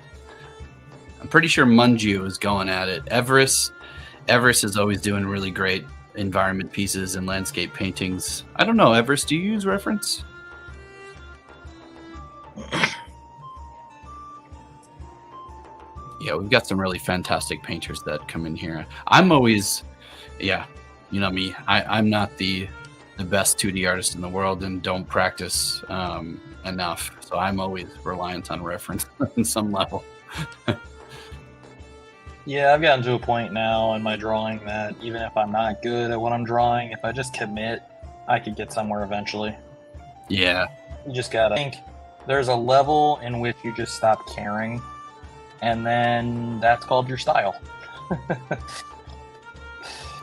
I'm pretty sure Munju is going at it. Everest is always doing really great environment pieces and landscape paintings. I don't know, Everest, do you use reference? Yeah, we've got some really fantastic painters that come in here. I'm always, you know me, I'm not the best 2D artist in the world and don't practice enough. So I'm always reliant on reference on some level. Yeah, I've gotten to a point now in my drawing that even if I'm not good at what I'm drawing, if I just commit, I could get somewhere eventually. Yeah. You just gotta think there's a level in which you just stop caring, and then that's called your style.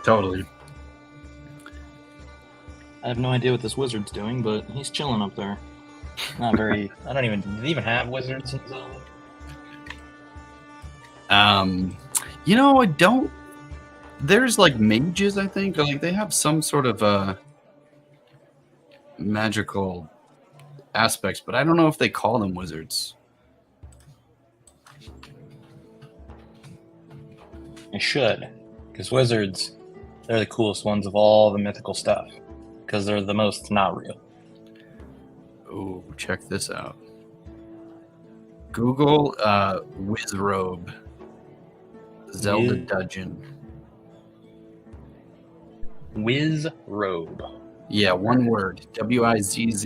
Totally. I have no idea what this wizard's doing, but he's chilling up there. Not very. I don't even. Do they even have wizards in Zelda? I don't. There's like mages, I think. Like they have some sort of magical aspects, but I don't know if they call them wizards. They should, because wizards, they're the coolest ones of all the mythical stuff, because they're the most not real. Oh, check this out. Google Wizrobe Zelda Dungeon. Wizrobe. Yeah, one word. Wizzrobe.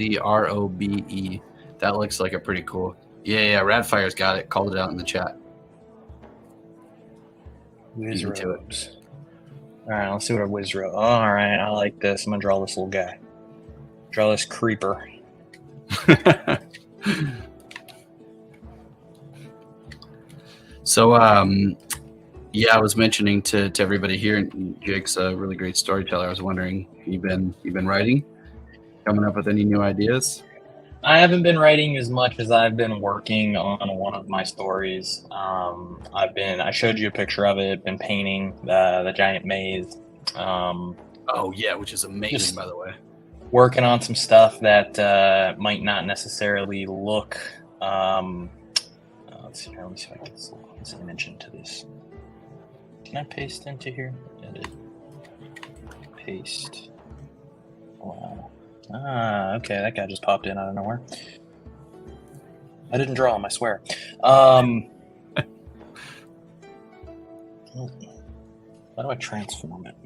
That looks like a pretty cool. Yeah, Radfire's got it. Called it out in the chat. Wizrobes. Alright, let's see what a wizrobe. Alright, I like this. I'm gonna draw this little guy. Draw this creeper. So, yeah, I was mentioning to everybody here, and Jake's a really great storyteller. I was wondering, you've been writing, coming up with any new ideas? I haven't been writing as much as I've been working on one of my stories. I showed you a picture of it. Been painting the giant maze. Oh yeah, which is amazing, Just- by the way. Working on some stuff that might not necessarily look. Let's see here. Let me see if I can get this image into this. Can I paste into here? Edit. Paste. Wow. Okay. That guy just popped in out of nowhere. I didn't draw him, I swear. How do I transform it?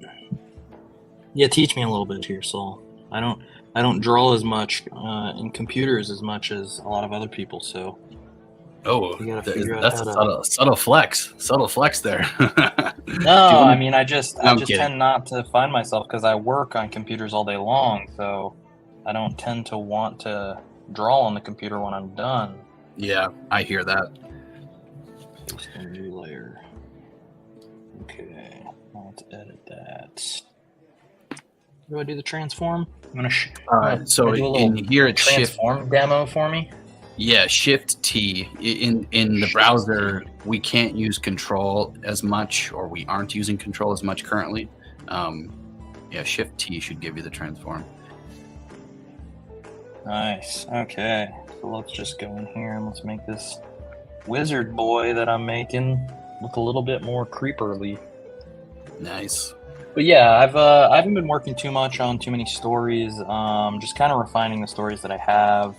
Yeah, teach me a little bit here, Saul. I don't draw as much in computers as much as a lot of other people, so Oh, you gotta figure out that's how a subtle flex there. No, I mean I just I'm just kidding. tend not to find myself because I work on computers all day long, so I don't tend to want to draw on the computer when I'm done. Yeah, I hear that. Paste a new layer. Okay, let's edit that. Do I do the transform? I'm gonna So do a little in here it's shift. transform demo for me. Yeah, Shift T. In the Shift browser, T. we can't use Control as much, or we aren't using Control as much currently. Yeah, Shift T should give you the transform. Nice. Okay, so let's just go in here and let's make this wizard boy that I'm making look a little bit more creeperly. Nice. But yeah, I haven't been working too much on too many stories. Just kind of refining the stories that I have.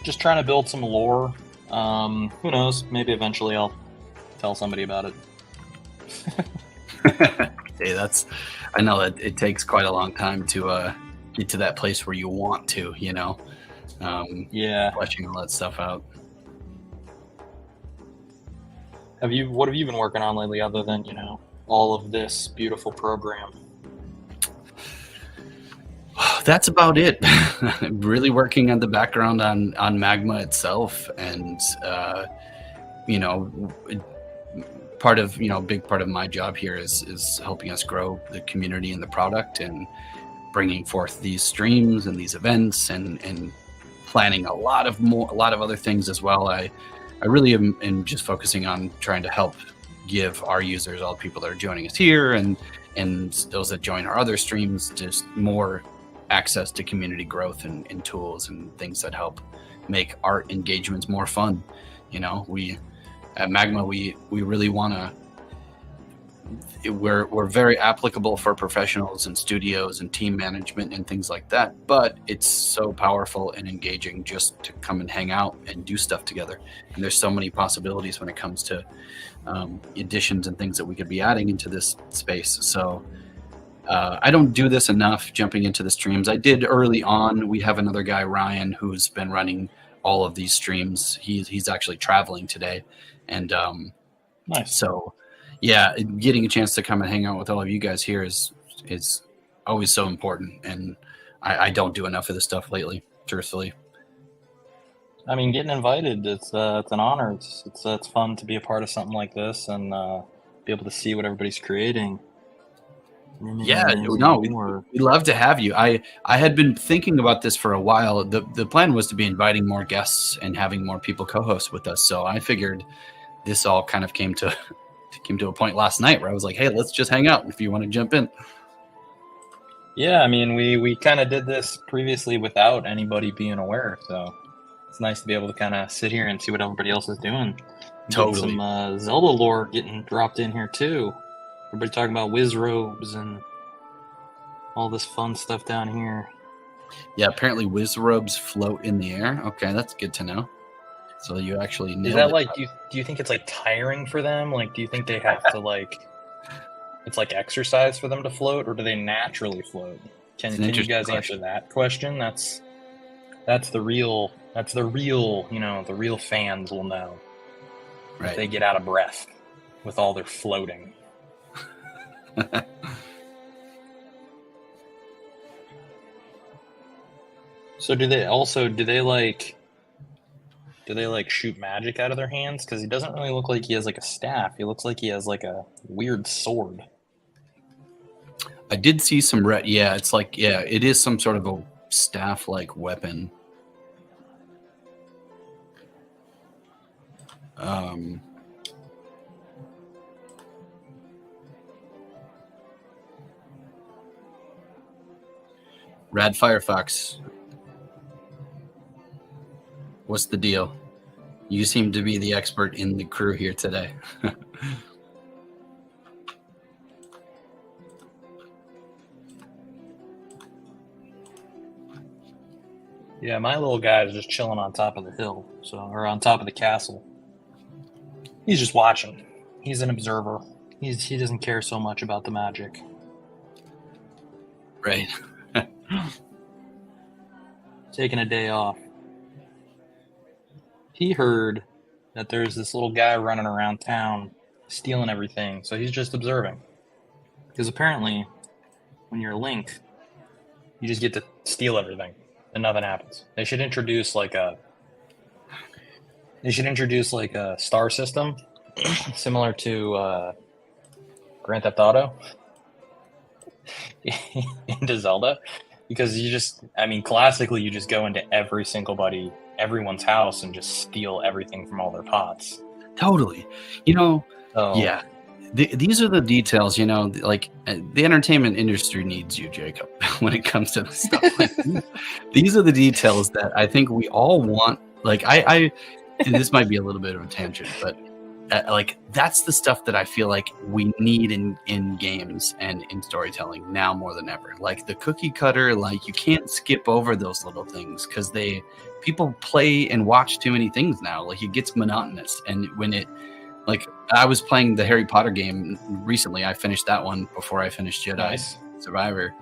Just trying to build some lore. Who knows? Maybe eventually I'll tell somebody about it. Hey, I know that it takes quite a long time to get to that place where you want to, Yeah. fleshing all that stuff out. What have you been working on lately other than, all of this beautiful program? That's about it. Really working on the background on Magma itself, and big part of my job here is helping us grow the community and the product, and bringing forth these streams and these events, and planning a lot of other things as well. I really am just focusing on trying to help give our users, all the people that are joining us here, and those that join our other streams, just more access to community growth and tools and things that help make art engagements more fun. We at Magma, we really want to. We're very applicable for professionals and studios and team management and things like that, but it's so powerful and engaging just to come and hang out and do stuff together. And there's so many possibilities when it comes to additions and things that we could be adding into this space. So I don't do this enough, jumping into the streams. I did early on. We have another guy, Ryan, who's been running all of these streams. He's actually traveling today, and Nice. So yeah, getting a chance to come and hang out with all of you guys here is always so important, and I don't do enough of this stuff lately, truthfully. I mean, getting invited, it's an honor. It's fun to be a part of something like this and be able to see what everybody's creating. Yeah, no, we'd love to have you. I had been thinking about this for a while. The plan was to be inviting more guests and having more people co-host with us. So I figured this all kind of came to a point last night where I was like, hey, let's just hang out if you want to jump in. Yeah, I mean, we kind of did this previously without anybody being aware. So it's nice to be able to kind of sit here and see what everybody else is doing. Totally. Some Zelda lore getting dropped in here too. Everybody talking about whiz robes and all this fun stuff down here. Yeah, apparently whiz robes float in the air. Okay, that's good to know. So you actually nailed it. Is that like, do you think it's like tiring for them? Like, do you think they have to it's like exercise for them to float, or do they naturally float? Can you guys answer that question? That's the real, the real fans will know. Right. If they get out of breath with all their floating. So do they Do they like shoot magic out of their hands? Because he doesn't really look like he has like a staff. He looks like he has like a weird sword. I did see some red. Yeah, it's like, yeah, it is some sort of a staff-like weapon. Rad Firefox. What's the deal? You seem to be the expert in the crew here today. Yeah, my little guy is just chilling on top of the hill, or on top of the castle. He's just watching. He's an observer. He doesn't care so much about the magic. Right. Taking a day off. He heard that there's this little guy running around town stealing everything, so he's just observing. Because apparently, when you're Link, you just get to steal everything and nothing happens. They should introduce like a star system similar to Grand Theft Auto into Zelda, because classically you just go into everyone's house and just steal everything from all their pots. Totally. Yeah. These are the details, like the entertainment industry needs you, Jacob, when it comes to this stuff. Like, these are the details that I think we all want. Like and this might be a little bit of a tangent, but like that's the stuff that I feel like we need in games and in storytelling now more than ever. Like the cookie cutter, like you can't skip over those little things because people play and watch too many things now. Like it gets monotonous, and like I was playing the Harry Potter game recently. I finished that one before I finished Jedi Survivor.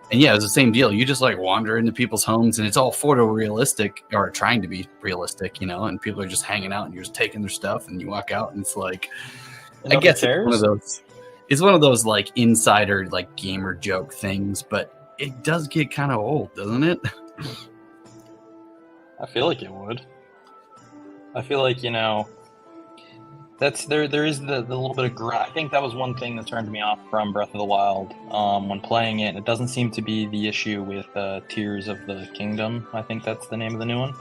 And yeah, it was the same deal. You just like wander into people's homes and it's all photorealistic, or trying to be realistic, and people are just hanging out and you're just taking their stuff and you walk out and it's like, I guess it's one of those like insider, like gamer joke things, but it does get kind of old, doesn't it? I feel like it would. I feel like, there is the little bit of grunt. I think that was one thing that turned me off from Breath of the Wild when playing it. It doesn't seem to be the issue with Tears of the Kingdom. I think that's the name of the new one.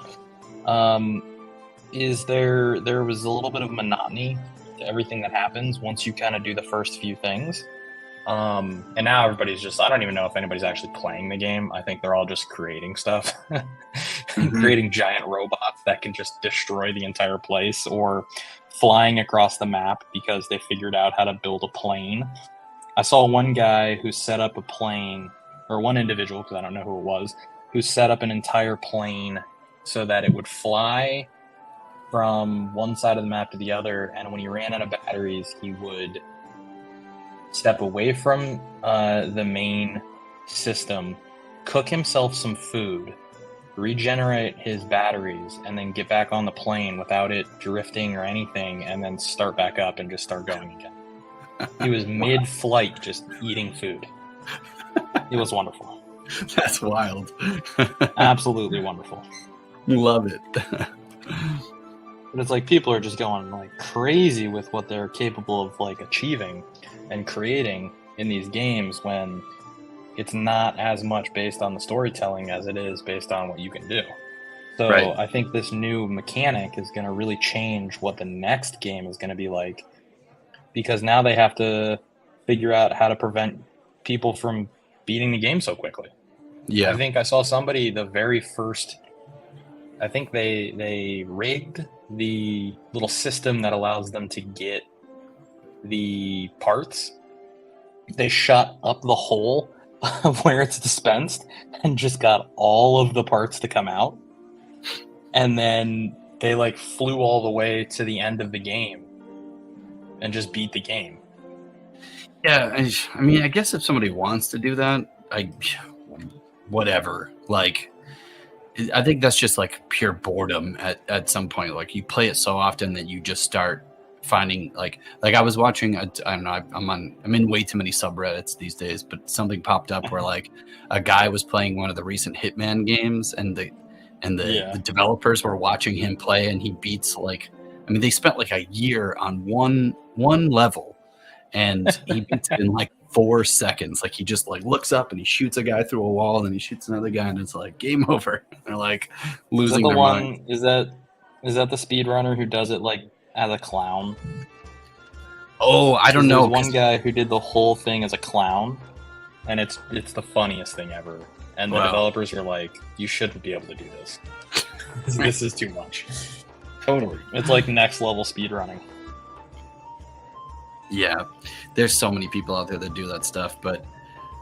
There was a little bit of monotony to everything that happens once you kind of do the first few things. And now everybody's just, I don't even know if anybody's actually playing the game. I think they're all just creating stuff. Creating giant robots that can just destroy the entire place, or flying across the map because they figured out how to build a plane. I saw one guy who set up a plane, or one individual, because I don't know who it was, who set up an entire plane so that it would fly from one side of the map to the other, and when he ran out of batteries, he would step away from the main system, cook himself some food, regenerate his batteries, and then get back on the plane without it drifting or anything, and then start back up and just start going again. He was mid-flight just eating food. It was wonderful. That's wild. Absolutely wonderful. Love it. But it's like people are just going like crazy with what they're capable of like achieving and creating in these games, when it's not as much based on the storytelling as it is based on what you can do. So right. I think this new mechanic is going to really change what the next game is going to be like, because now they have to figure out how to prevent people from beating the game so quickly. Yeah. I think I saw somebody, the very first, I think they rigged the little system that allows them to get the parts. They shut up the hole of where it's dispensed and just got all of the parts to come out, and then they like flew all the way to the end of the game and just beat the game. Yeah, I mean, I guess if somebody wants to do that, whatever. Like, I think that's just like pure boredom at some point. Like, you play it so often that you just start finding like I was watching, I don't know, I'm in way too many subreddits these days, but something popped up where like a guy was playing one of the recent Hitman games, and and the developers were watching him play, and he beats like, I mean, they spent like a year on one level, and he beats it in like 4 seconds. Like he just like looks up and he shoots a guy through a wall, and then he shoots another guy, and it's like game over. They're like losing their mind. Is that the speedrunner who does it like as a clown? Oh, I don't know. There's one guy who did the whole thing as a clown, and it's the funniest thing ever. And the developers were like, "You shouldn't be able to do this. This is too much." Totally, it's like next level speedrunning. Yeah, there's so many people out there that do that stuff, but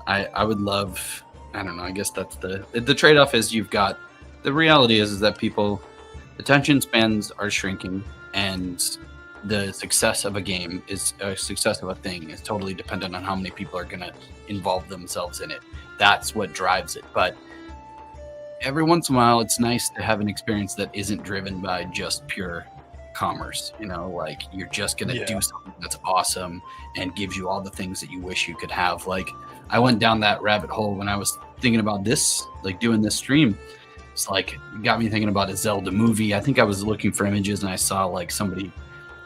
I would love. I don't know. I guess that's the trade-off. Is you've got the reality is that people attention spans are shrinking, and the success of a game success of a thing is totally dependent on how many people are going to involve themselves in it. That's what drives it. But every once in a while, it's nice to have an experience that isn't driven by just pure commerce. You know, like you're just going to do something that's awesome and gives you all the things that you wish you could have. Like I went down that rabbit hole when I was thinking about this, like doing this stream. It's like it got me thinking about a Zelda movie. I think I was looking for images and I saw like somebody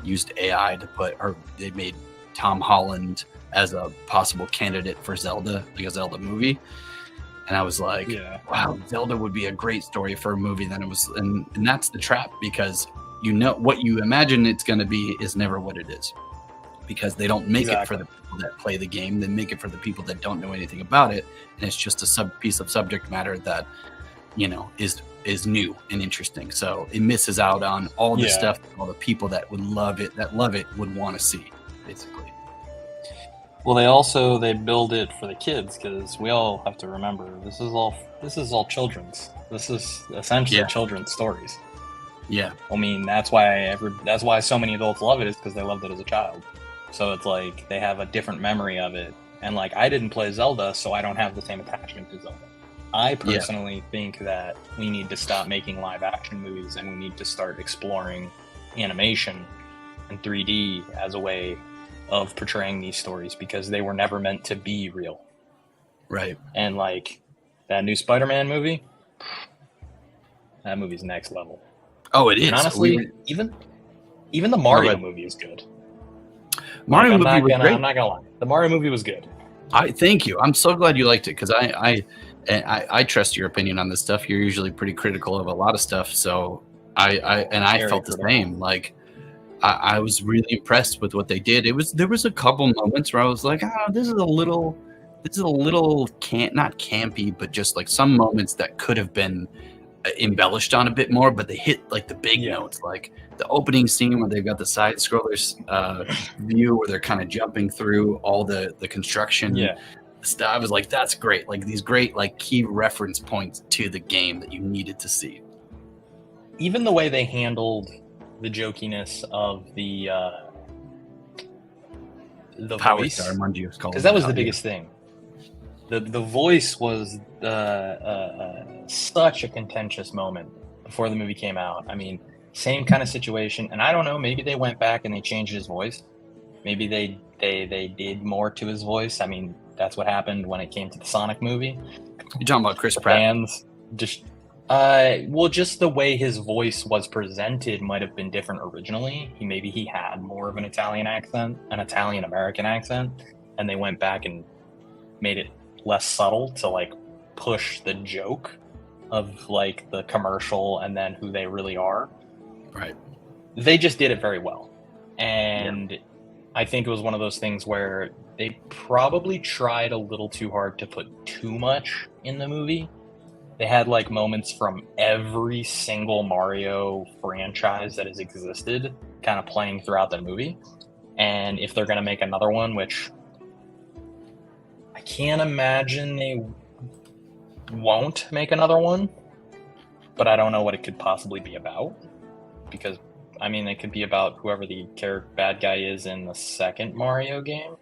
used AI to they made Tom Holland as a possible candidate for Zelda, like a Zelda movie. And I was like, wow, Zelda would be a great story for a movie. Then it was, and that's the trap, because you know what you imagine it's going to be is never what it is, because they don't make it for the people that play the game. They make it for the people that don't know anything about it. And it's just a piece of subject matter that, you know, is new and interesting. So it misses out on all the stuff that all the people that would love it would want to see, basically. Well, they build it for the kids, because we all have to remember this is all children's. This is essentially children's stories. Yeah. I mean, that's why so many adults love it, is because they loved it as a child. So it's like they have a different memory of it. And like, I didn't play Zelda, so I don't have the same attachment to Zelda. I personally think that we need to stop making live action movies, and we need to start exploring animation and 3D as a way of portraying these stories, because they were never meant to be real. Right. And like that new Spider-Man movie, that movie's next level. Oh, it is. And honestly, even the Mario movie is good. Mario movie was great. I'm not gonna lie. The Mario movie was good. Thank you. I'm so glad you liked it, because I trust your opinion on this stuff. You're usually pretty critical of a lot of stuff, so I felt the same. Like I was really impressed with what they did. There was a couple moments where I was like, this is a little not campy, but just like some moments that could have been embellished on a bit more, but they hit like the big notes, like the opening scene where they've got the side scrollers view where they're kind of jumping through all the construction stuff. I was like, that's great. Like these great like key reference points to the game that you needed to see. Even the way they handled the jokiness of the Power voice, star, because that was the biggest thing. The voice was such a contentious moment before the movie came out. I mean, same kind of situation, and I don't know, maybe they went back and they changed his voice. Maybe they did more to his voice. I mean, that's what happened when it came to the Sonic movie. You're talking about Chris Pratt? Fans just just the way his voice was presented might have been different originally. Maybe he had more of an Italian accent, an Italian American accent, and they went back and made it less subtle to like push the joke of like the commercial and then who they really are. Right. They just did it very well. And I think it was one of those things where they probably tried a little too hard to put too much in the movie. They had like moments from every single Mario franchise that has existed kind of playing throughout the movie. And if they're going to make another one, which I can't imagine they won't make another one, but I don't know what it could possibly be about. Because, I mean, it could be about whoever the bad guy is in the second Mario game.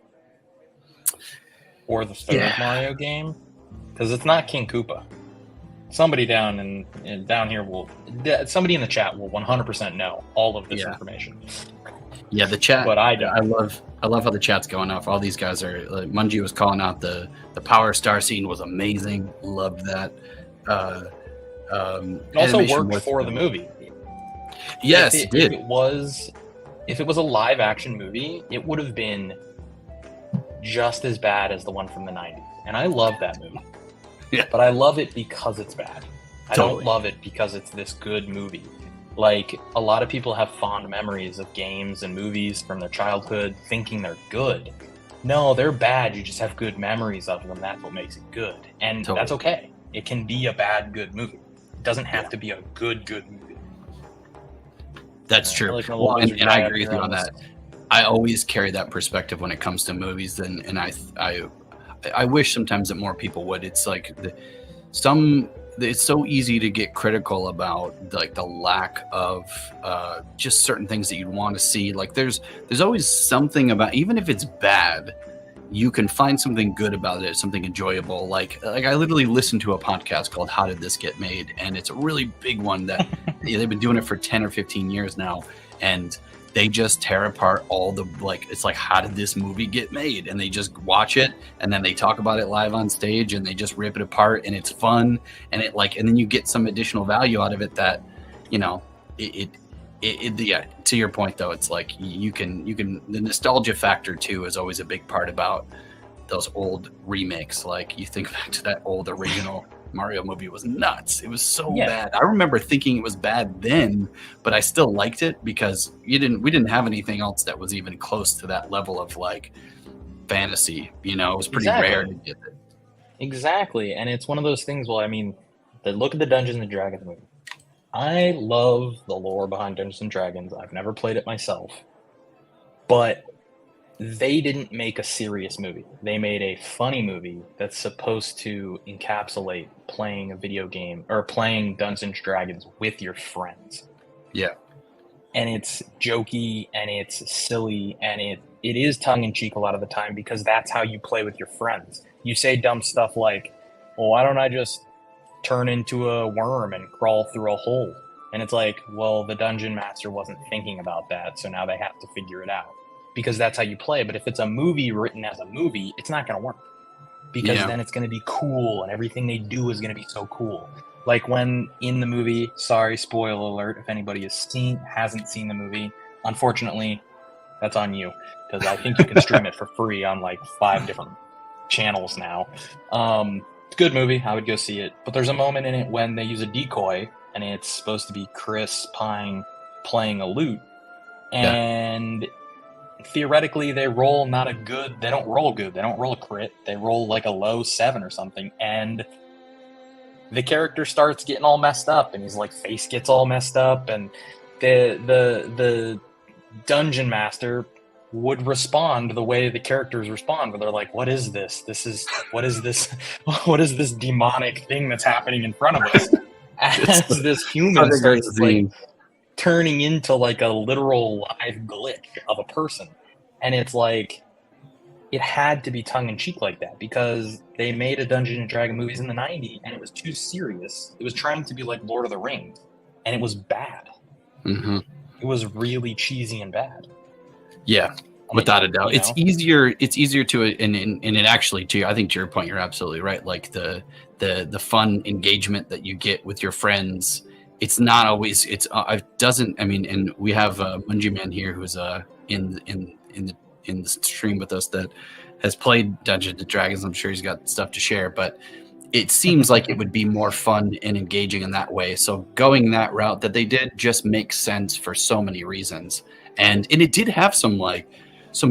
Or the third Mario game. Because it's not King Koopa. Somebody down here somebody in the chat will 100% know all of this information. Yeah, the chat. But I don't. I love how the chat's going off. All these guys are like, Mungie was calling out the Power Star scene was amazing. Loved that. It also animation worked for the movie. Yes, it did. If it was a live action movie, it would have been just as bad as the one from the 90s. And I love that movie. Yeah. But I love it because it's bad. I Totally. don't love it because it's this good movie. Like, a lot of people have fond memories of games and movies from their childhood thinking they're good. No, they're bad. You just have good memories of them. That's what makes it good. And Totally. that's okay. It can be a bad, good movie. It doesn't have to be a good movie. That's true. Like Well, and I agree with you on that. I always carry that perspective when it comes to movies, and I wish sometimes that more people would. It's like it's so easy to get critical about like the lack of just certain things that you'd want to see. Like there's always something about, even if it's bad, you can find something good about it, something enjoyable. Like I literally listened to a podcast called How Did This Get Made? And it's a really big one that they've been doing it for 10 or 15 years now. And they just tear apart all the, like, it's like, how did this movie get made? And they just watch it and then they talk about it live on stage and they just rip it apart, and it's fun. And it like, and then you get some additional value out of it that, you know, yeah, to your point though, it's like you can the nostalgia factor too is always a big part about those old remakes. Like you think back to that old original Mario movie, was nuts. It was so bad. I remember thinking it was bad then, but I still liked it because we didn't have anything else that was even close to that level of like fantasy. You know, it was pretty rare to get it. Exactly, and it's one of those things. Well, I mean, look at the Dungeons and Dragons movie. I love the lore behind Dungeons and Dragons. I've never played it myself, but they didn't make a serious movie. They made a funny movie that's supposed to encapsulate playing a video game or playing Dungeons and Dragons with your friends. Yeah. And it's jokey and it's silly and it is tongue-in-cheek a lot of the time because that's how you play with your friends. You say dumb stuff like, well, why don't I just turn into a worm and crawl through a hole? And it's like, well, the dungeon master wasn't thinking about that, so now they have to figure it out. Because that's how you play. But if it's a movie written as a movie, it's not going to work. Because then it's going to be cool, and everything they do is going to be so cool. Like when in the movie, sorry, spoiler alert, if anybody hasn't seen the movie, unfortunately, that's on you. Because I think you can stream it for free on like 5 different channels now. It's a good movie. I would go see it. But there's a moment in it when they use a decoy, and it's supposed to be Chris Pine playing a lute. And theoretically, they don't roll good. They don't roll a crit. They roll like a low 7 or something. And the character starts getting all messed up, and his like face gets all messed up, and the dungeon master would respond the way the characters respond, where they're like, what is this? What is this? What is this demonic thing that's happening in front of us? As this human starts like turning into like a literal live glitch of a person. And it's like, it had to be tongue-in-cheek like that because they made a Dungeons and Dragons movies in the 90s and it was too serious. It was trying to be like Lord of the Rings, and it was bad. Mm-hmm. It was really cheesy and bad. Yeah, without a doubt. It's easier to, and it actually, I think to your point, you're absolutely right. Like the fun engagement that you get with your friends, it's not always, and we have Mungie Man here who's in the stream with us that has played Dungeons and Dragons. I'm sure he's got stuff to share, but it seems like it would be more fun and engaging in that way. So going that route that they did just makes sense for so many reasons. And it did have some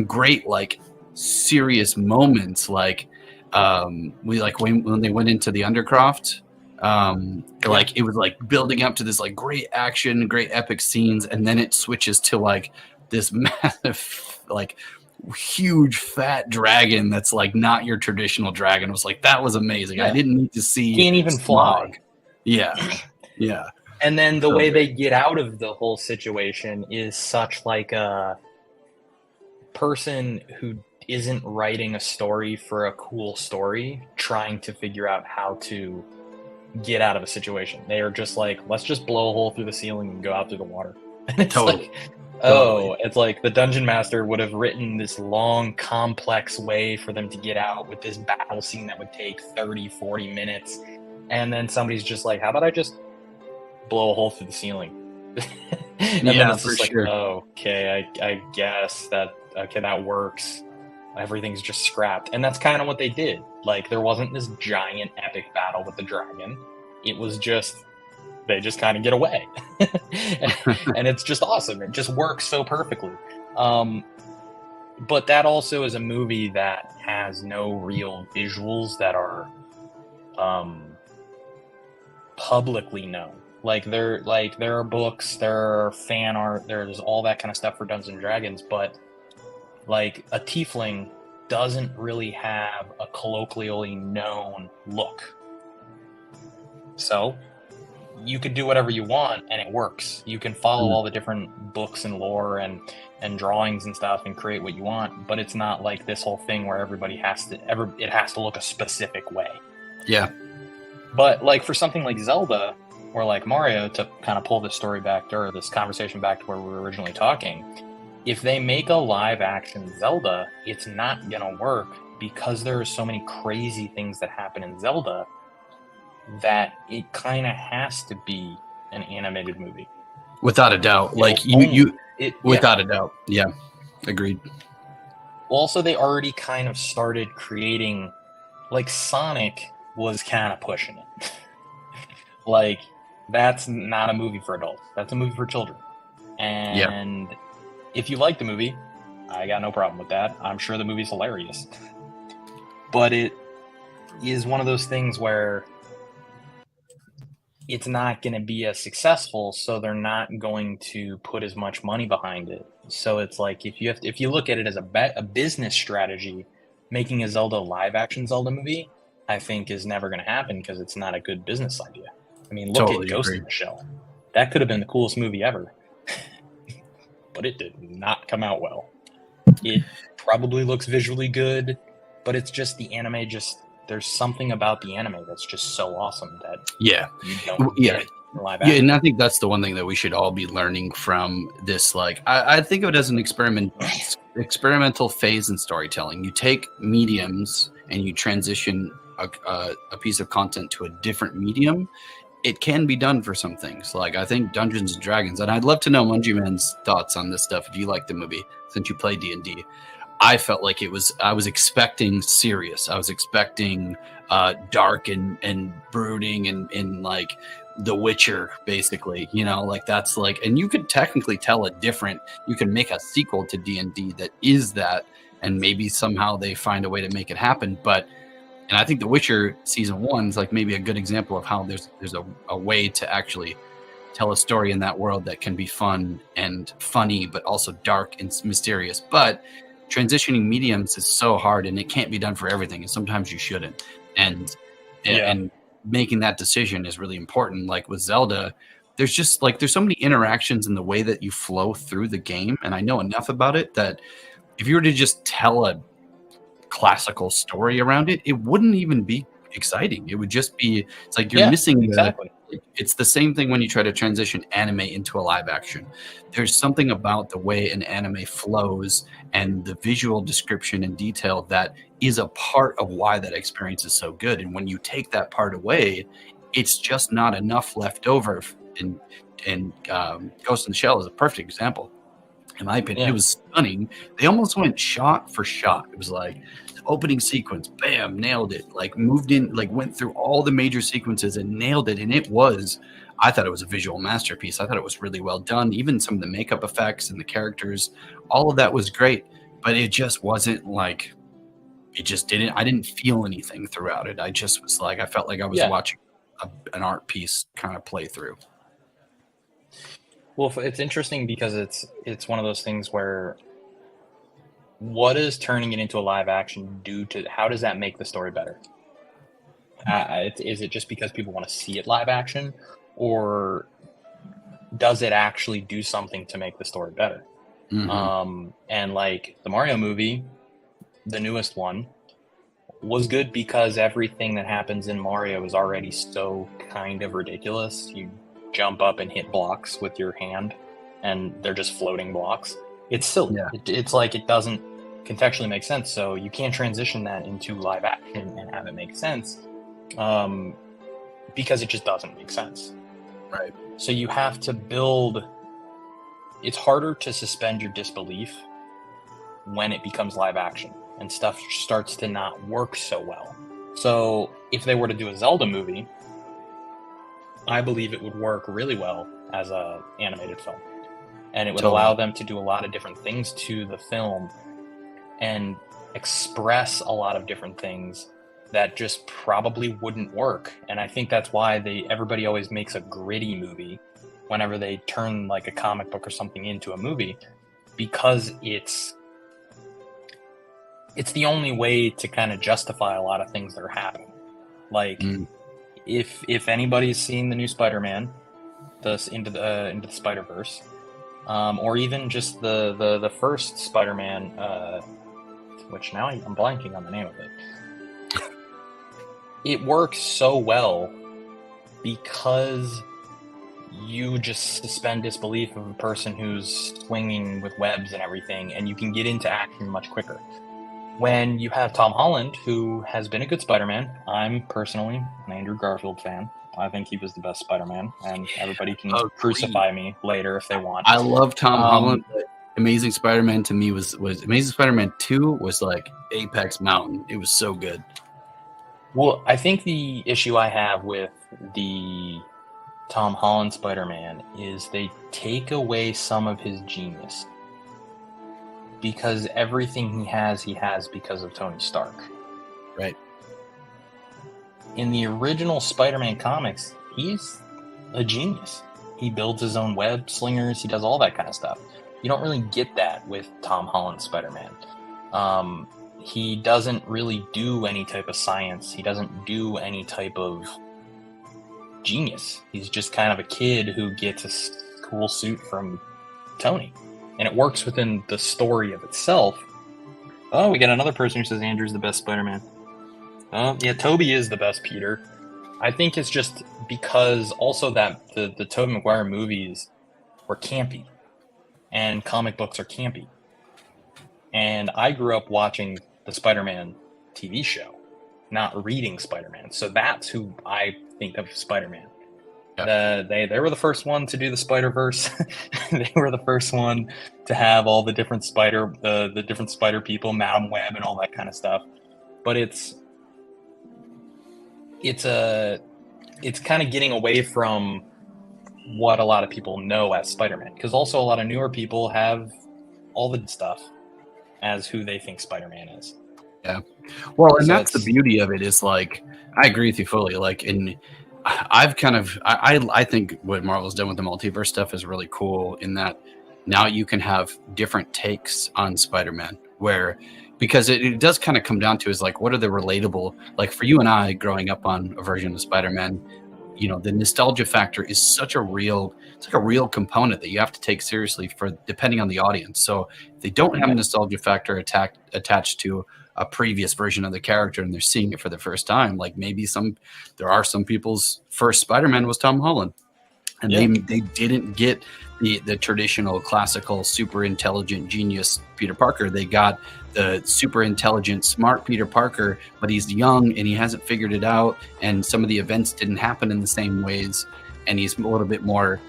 great like serious moments, like when they went into the Undercroft, like it was like building up to this like great action, great epic scenes, and then it switches to like this massive like huge fat dragon that's like not your traditional dragon. It was like, that was amazing. I didn't need to see can't even fly. Yeah. And then the way they get out of the whole situation is such like a person who isn't writing a story for a cool story trying to figure out how to get out of a situation. They are just like, let's just blow a hole through the ceiling and go out through the water. And it's like, it's like the dungeon master would have written this long, complex way for them to get out with this battle scene that would take 30, 40 minutes. And then somebody's just like, how about I just blow a hole through the ceiling. And then it's just like, okay, I guess that works. Everything's just scrapped. And that's kind of what they did. Like, there wasn't this giant epic battle with the dragon. It was just, they just kind of get away. And it's just awesome. It just works so perfectly. But that also is a movie that has no real visuals that are publicly known. Like, there are books, there are fan art, there's all that kind of stuff for Dungeons and Dragons, but like a tiefling doesn't really have a colloquially known look. So you could do whatever you want and it works. You can follow all the different books and lore and drawings and stuff and create what you want, but it's not like this whole thing where everybody has to look a specific way. Yeah. But like for something like Zelda or like Mario, to kind of pull this story back or this conversation back to where we were originally talking, if they make a live action Zelda, it's not gonna work because there are so many crazy things that happen in Zelda that it kind of has to be an animated movie. Without a doubt. Without a doubt. Yeah. Agreed. Also, they already kind of started creating, like Sonic was kind of pushing it. Like, that's not a movie for adults. That's a movie for children. And if you like the movie, I got no problem with that. I'm sure the movie's hilarious. But it is one of those things where it's not going to be as successful, so they're not going to put as much money behind it. So it's like, if you look at it as a business strategy, making a live action Zelda movie, I think is never going to happen because it's not a good business idea. I mean, look at Ghost in the Shell. That could have been the coolest movie ever. But it did not come out well. It probably looks visually good, but it's just the anime there's something about the anime that's just so awesome that you don't get in live action. Yeah, and I think that's the one thing that we should all be learning from this. Like, I think of it as an experimental phase in storytelling. You take mediums and you transition a piece of content to a different medium. It can be done for some things. Like, I think Dungeons and Dragons, and I'd love to know Mungie Man's thoughts on this stuff if you like the movie, since you play D&D. I felt like I was expecting serious. I was expecting dark and brooding and like The Witcher, basically. You know, like that's like, and you could technically tell you can make a sequel to D&D that is that, and maybe somehow they find a way to make it happen. And I think The Witcher season 1 is like maybe a good example of how there's a way to actually tell a story in that world that can be fun and funny, but also dark and mysterious. But transitioning mediums is so hard, and it can't be done for everything, and sometimes you shouldn't. And making that decision is really important. Like with Zelda, there's so many interactions in the way that you flow through the game, and I know enough about it that if you were to just tell a classical story around it, it wouldn't even be exciting. It would just be, it's like you're missing exactly. It's the same thing when you try to transition anime into a live action. There's something about the way an anime flows and the visual description and detail that is a part of why that experience is so good. And when you take that part away, it's just not enough left over. And Ghost in the Shell is a perfect example. In my opinion, it was stunning. They almost went shot for shot. It was like the opening sequence, bam, nailed it. Like moved in, like went through all the major sequences and nailed it. And I thought it was a visual masterpiece. I thought it was really well done. Even some of the makeup effects and the characters, all of that was great. But it just wasn't like, I didn't feel anything throughout it. I just was like, I felt like I was watching an art piece kind of play through. Well, it's interesting because it's one of those things where what is turning it into a live action due to, how does that make the story better? Is it just because people want to see it live action, or does it actually do something to make the story better? Mm-hmm. And like the Mario movie, the newest one, was good because everything that happens in Mario is already so kind of ridiculous. You jump up and hit blocks with your hand, and they're just floating blocks. It's silly. Yeah. It's like it doesn't contextually make sense, so you can't transition that into live action and have it make sense, because it just doesn't make sense. Right. So you have to build. It's harder to suspend your disbelief when it becomes live action and stuff starts to not work so well. So if they were to do a Zelda movie, I believe it would work really well as a animated film. And it would allow them to do a lot of different things to the film and express a lot of different things that just probably wouldn't work. And I think that's why everybody always makes a gritty movie whenever they turn like a comic book or something into a movie, because it's the only way to kind of justify a lot of things that are happening. Like if anybody's seen the new Spider-Man, into the Spider-Verse, or even just the first Spider-Man, which now I'm blanking on the name of it. It works so well because you just suspend disbelief of a person who's swinging with webs and everything, and you can get into action much quicker. When you have Tom Holland, who has been a good Spider-Man, I'm personally an Andrew Garfield fan. I think he was the best Spider-Man, and everybody can crucify me later if they want. I love Tom Holland, but Amazing Spider-Man to me was Amazing Spider-Man 2 was like Apex Mountain. It was so good. Well, I think the issue I have with the Tom Holland Spider-Man is they take away some of his genius. Because everything he has because of Tony Stark. Right. In the original Spider-Man comics, he's a genius. He builds his own web slingers. He does all that kind of stuff. You don't really get that with Tom Holland's Spider-Man. He doesn't really do any type of science. He doesn't do any type of genius. He's just kind of a kid who gets a cool suit from Tony. And it works within the story of itself. Oh, we got another person who says Andrew's the best Spider-Man. Oh, yeah, Tobey is the best Peter. I think it's just because also that the Tobey Maguire movies were campy. And comic books are campy. And I grew up watching the Spider-Man TV show, not reading Spider-Man. So that's who I think of Spider-Man. Yeah. They were the first one to do the Spider-Verse. They were the first one to have all the different the different spider people, Madam Web and all that kind of stuff. But it's kind of getting away from what a lot of people know as Spider-Man, because also a lot of newer people have all the stuff as who they think Spider-Man is. Yeah. Well, and so that's the beauty of it is like, I agree with you fully. Like, I've kind of, I think what Marvel's done with the multiverse stuff is really cool in that now you can have different takes on Spider-Man because it does kind of come down to is like, what are the relatable, like for you and I growing up on a version of Spider-Man, you know, the nostalgia factor is such a real component that you have to take seriously for depending on the audience. So if they don't have a nostalgia factor attached to a previous version of the character and they're seeing it for the first time, like maybe there are some people's first Spider-Man was Tom Holland, and they didn't get the traditional classical super intelligent genius Peter Parker. They got the super intelligent smart Peter Parker, but he's young and he hasn't figured it out, and some of the events didn't happen in the same ways, and he's a little bit more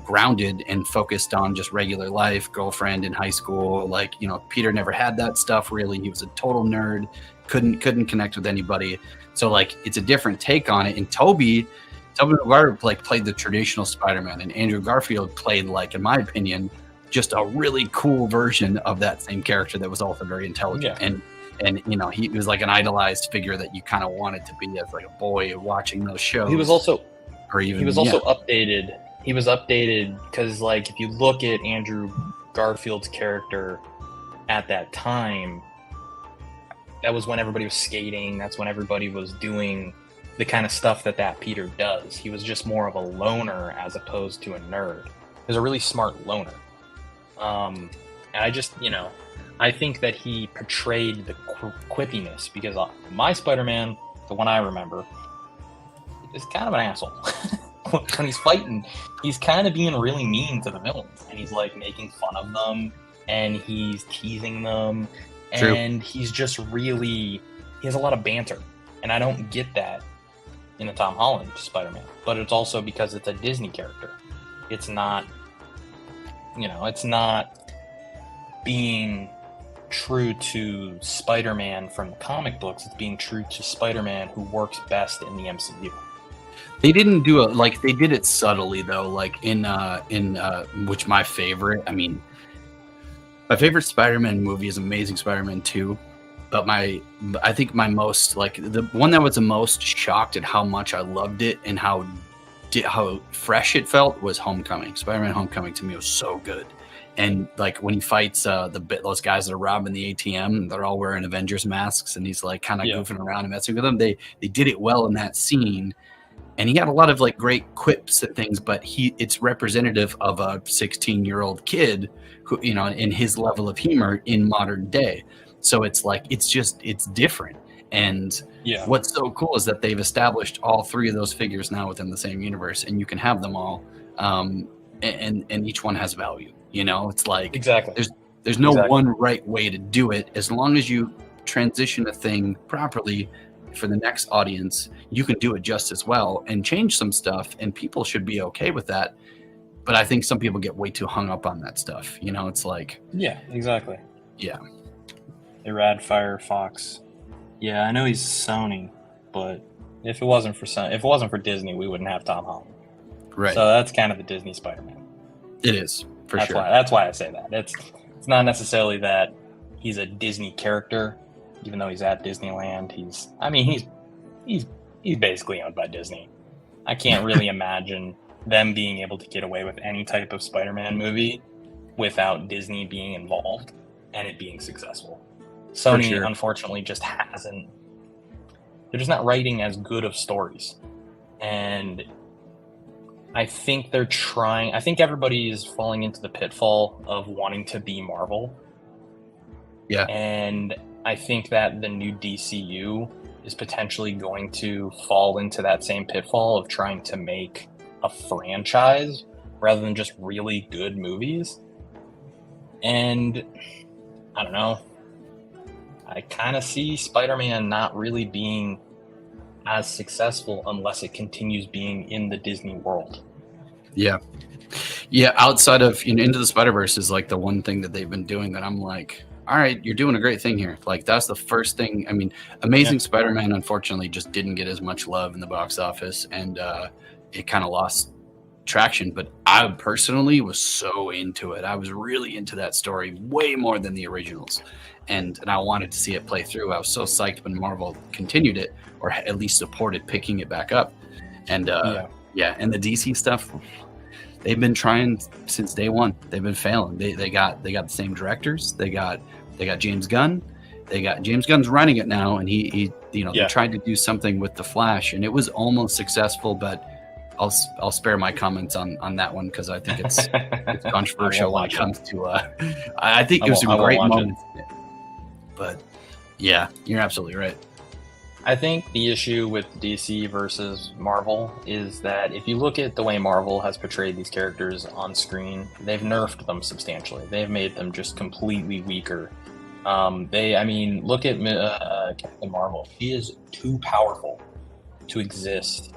grounded and focused on just regular life, girlfriend in high school. Like, you know, Peter never had that stuff really. He was a total nerd, couldn't connect with anybody. So like, it's a different take on it. And Tobey Maguire played the traditional Spider-Man, and Andrew Garfield played, like, in my opinion, just a really cool version of that same character that was also very intelligent. Yeah. And you know, he was like an idolized figure that you kind of wanted to be as like a boy watching those shows. He was also updated. He was updated because, like, if you look at Andrew Garfield's character at that time, that was when everybody was skating. That's when everybody was doing the kind of stuff that Peter does. He was just more of a loner as opposed to a nerd. He was a really smart loner. And I just, you know, I think that he portrayed the quippiness, because my Spider-Man, the one I remember, is kind of an asshole. When he's fighting, he's kind of being really mean to the villains, and he's like making fun of them, and he's teasing them, and he's just really, he has a lot of banter, and I don't get that in the Tom Holland Spider-Man, but it's also because it's a Disney character. It's not, it's not being true to Spider-Man from the comic books. It's being true to Spider-Man who works best in the MCU. They didn't do it like they did it subtly though, like in which my favorite. I mean, my favorite Spider-Man movie is Amazing Spider-Man 2, but I think my most, like, the one that was the most shocked at how much I loved it and how fresh it felt was Homecoming. Spider-Man Homecoming to me was so good. And like when he fights those guys that are robbing the ATM, they're all wearing Avengers masks, and he's like kind of goofing around and messing with them. They did it well in that scene. And he had a lot of like great quips and things, but it's representative of a 16-year-old kid who, in his level of humor in modern day. So it's like, it's different. And what's so cool is that they've established all three of those figures now within the same universe, and you can have them all. And each one has value, it's like, exactly. There's no one right way to do it. As long as you transition a thing properly for the next audience, you can do it just as well and change some stuff, and people should be okay with that. But I think some people get way too hung up on that stuff. It's like, yeah, exactly. Yeah. Irad Firefox. Yeah, I know he's Sony, but if it wasn't for Disney, we wouldn't have Tom Holland. Right. So that's kind of the Disney Spider-Man. It is, for sure. That's why I say that. It's not necessarily that he's a Disney character, even though he's at Disneyland. He's basically owned by Disney. I can't really imagine them being able to get away with any type of Spider-Man movie without Disney being involved and it being successful. Sony, unfortunately, just hasn't. They're just not writing as good of stories. And I think they're trying. I think everybody is falling into the pitfall of wanting to be Marvel. Yeah. And I think that the new DCU is potentially going to fall into that same pitfall of trying to make a franchise rather than just really good movies. And I don't know. I kind of see Spider-Man not really being as successful unless it continues being in the Disney world. Yeah. Yeah, outside of Into the Spider-Verse is like the one thing that they've been doing that I'm like, all right, you're doing a great thing here. Like, that's the first thing. I mean, Amazing Spider-Man, unfortunately, just didn't get as much love in the box office, and it kind of lost traction. But I personally was so into it. I was really into that story way more than the originals. And I wanted to see it play through. I was so psyched when Marvel continued it, or at least supported picking it back up. And and the DC stuff, they've been trying since day one. They've been failing. They got the same directors. They got James Gunn. James Gunn's running it now, and he they tried to do something with the Flash, and it was almost successful. But I'll spare my comments on that one because I think it's controversial when it comes to. I think it was a great moment. But yeah, you're absolutely right. I think the issue with DC versus Marvel is that if you look at the way Marvel has portrayed these characters on screen, they've nerfed them substantially. They've made them just completely weaker. Look at Captain Marvel. She is too powerful to exist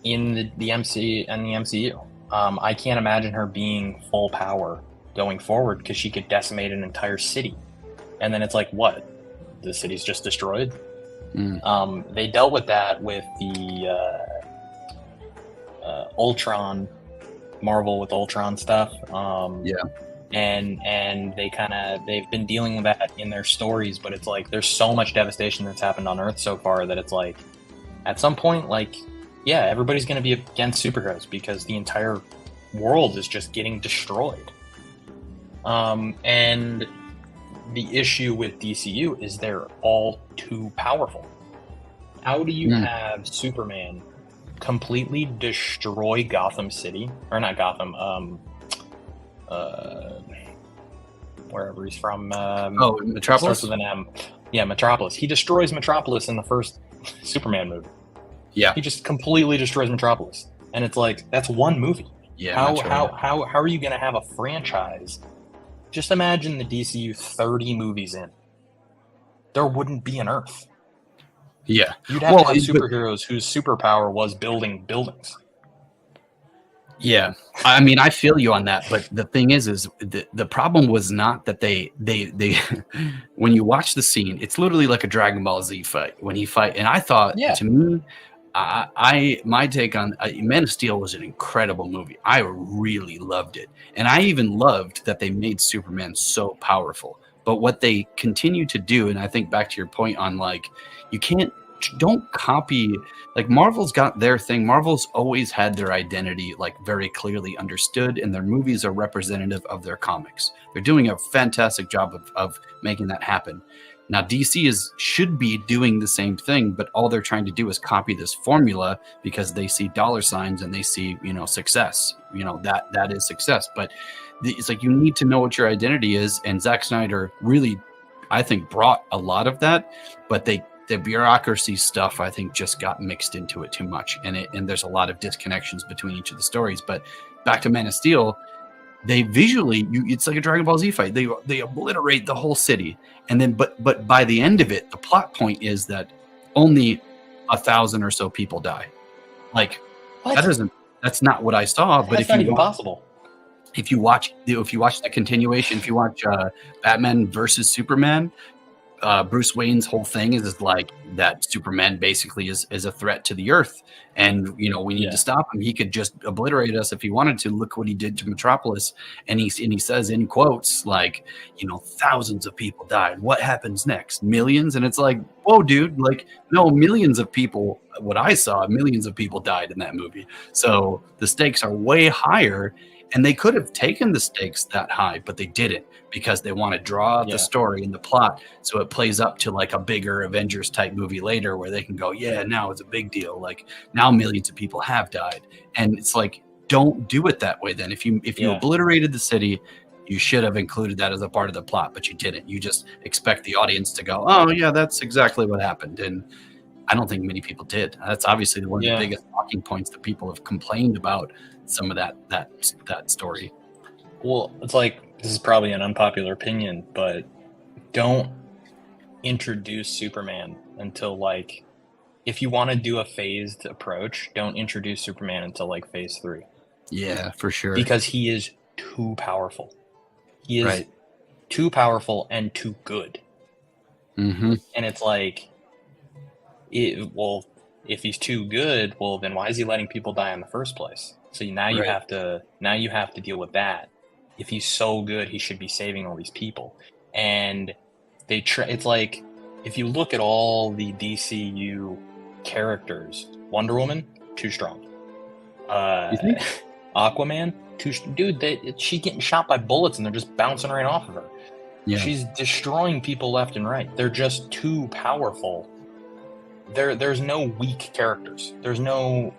in the MCU. I can't imagine her being full power going forward because she could decimate an entire city. And then it's like, what? The city's just destroyed? They dealt with that with the Ultron, Marvel with Ultron stuff. And they've been dealing with that in their stories, but it's like there's so much devastation that's happened on Earth so far that it's like at some point, like, yeah, everybody's going to be against superheroes because the entire world is just getting destroyed. And the issue with DCU is they're all too powerful. How do you have Superman completely destroy Gotham City, or not Gotham, wherever he's from? Metropolis. Starts with an M. Yeah, Metropolis. He destroys Metropolis in the first Superman movie. Yeah, he just completely destroys Metropolis, and it's like that's one movie. Yeah, how are you going to have a franchise? Just imagine the DCU 30 movies in. There wouldn't be an Earth. Yeah. You'd have to have superheroes whose superpower was building buildings. Yeah, I mean, I feel you on that, but the thing is the problem was not that they when you watch the scene, it's literally like a Dragon Ball Z fight when he fight, and I thought, to me, my take on Man of Steel was an incredible movie. I really loved it, and I even loved that they made Superman so powerful. But what they continue to do, and I think back to your point on like, don't copy. Like Marvel's got their thing. Marvel's always had their identity like very clearly understood, and their movies are representative of their comics. They're doing a fantastic job of making that happen. Now DC should be doing the same thing, but all they're trying to do is copy this formula because they see dollar signs and they see, success. That is success. But it's like you need to know what your identity is, and Zack Snyder really, I think, brought a lot of that, but the bureaucracy stuff, I think, just got mixed into it too much, and there's a lot of disconnections between each of the stories. But back to Man of Steel, they visually, it's like a Dragon Ball Z fight. They obliterate the whole city, and then but by the end of it, the plot point is that only 1,000 or so people die. Like what? That's not what I saw. That's not even possible. If you watch the continuation, if you watch Batman versus Superman. Bruce Wayne's whole thing is like that Superman basically is a threat to the Earth, and we need to stop him. He could just obliterate us if he wanted to. Look what he did to Metropolis, and he says in quotes like, thousands of people died. What happens next? Millions? And it's like, whoa, dude! Like, no, millions of people. What I saw, millions of people died in that movie. So the stakes are way higher. And they could have taken the stakes that high, but they didn't because they want to draw the story and the plot so it plays up to like a bigger Avengers type movie later where they can go, now it's a big deal. Like now millions of people have died. And it's like, don't do it that way then. If you obliterated the city, you should have included that as a part of the plot, but you didn't. You just expect the audience to go, oh yeah, that's exactly what happened. And I don't think many people did. That's obviously one of the biggest talking points that people have complained about some of that story. Well, it's like, this is probably an unpopular opinion, but don't introduce Superman until like, if you want to do a phased approach, don't introduce Superman until like phase 3. Yeah, for sure. Because he is too powerful. He is too powerful and too good. Mm-hmm. And it's like, if he's too good, well, then why is he letting people die in the first place? So now you have to deal with that. If he's so good, he should be saving all these people. And it's like, if you look at all the DCU characters, Wonder Woman, too strong. You think? Aquaman, she's getting shot by bullets and they're just bouncing right off of her. Yeah. She's destroying people left and right. They're just too powerful. There's no weak characters. There's no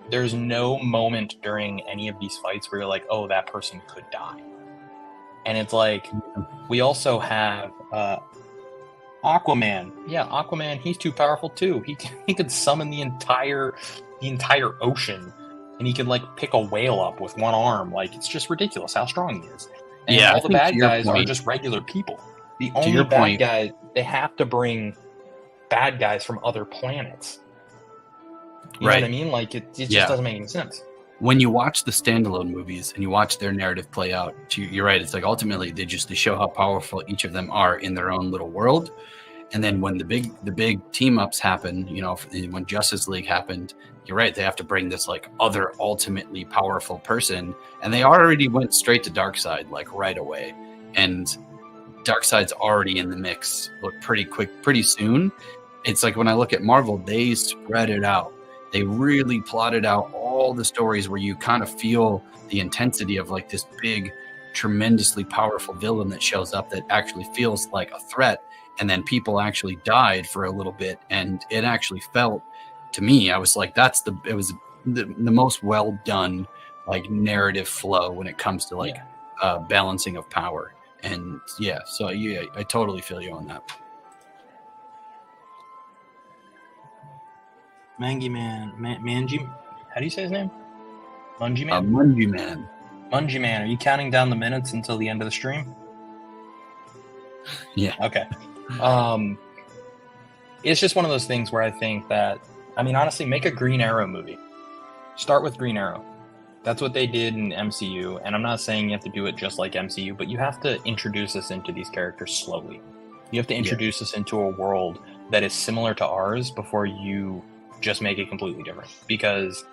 moment during any of these fights where you're like, oh, that person could die. And it's like, we also have Aquaman. Yeah, Aquaman, he's too powerful too. He could summon the entire ocean, and he could like pick a whale up with one arm. Like, it's just ridiculous how strong he is. And all the bad guys are just regular people. The only bad guys, they have to bring bad guys from other planets. You know what I mean? Like, it just doesn't make any sense. When you watch the standalone movies and you watch their narrative play out, you're right. It's like ultimately they show how powerful each of them are in their own little world. And then when the big team ups happen, when Justice League happened, you're right. They have to bring this like other ultimately powerful person, and they already went straight to Darkseid like right away. And Darkseid's already in the mix, pretty soon. It's like when I look at Marvel, they spread it out. They really plotted out all the stories where you kind of feel the intensity of like this big, tremendously powerful villain that shows up that actually feels like a threat. And then people actually died for a little bit. And it actually felt, to me, I was like, it was the most well done like narrative flow when it comes to like balancing of power. And I totally feel you on that. Mangy Man, Manji, how do you say his name? Mungie Man? Mungie Man. Mungie Man, are you counting down the minutes until the end of the stream? Yeah. Okay. it's just one of those things where I think that, I mean, honestly, make a Green Arrow movie. Start with Green Arrow. That's what they did in MCU, and I'm not saying you have to do it just like MCU, but you have to introduce us into these characters slowly. You have to introduce us into a world that is similar to ours before you just make it completely different. Because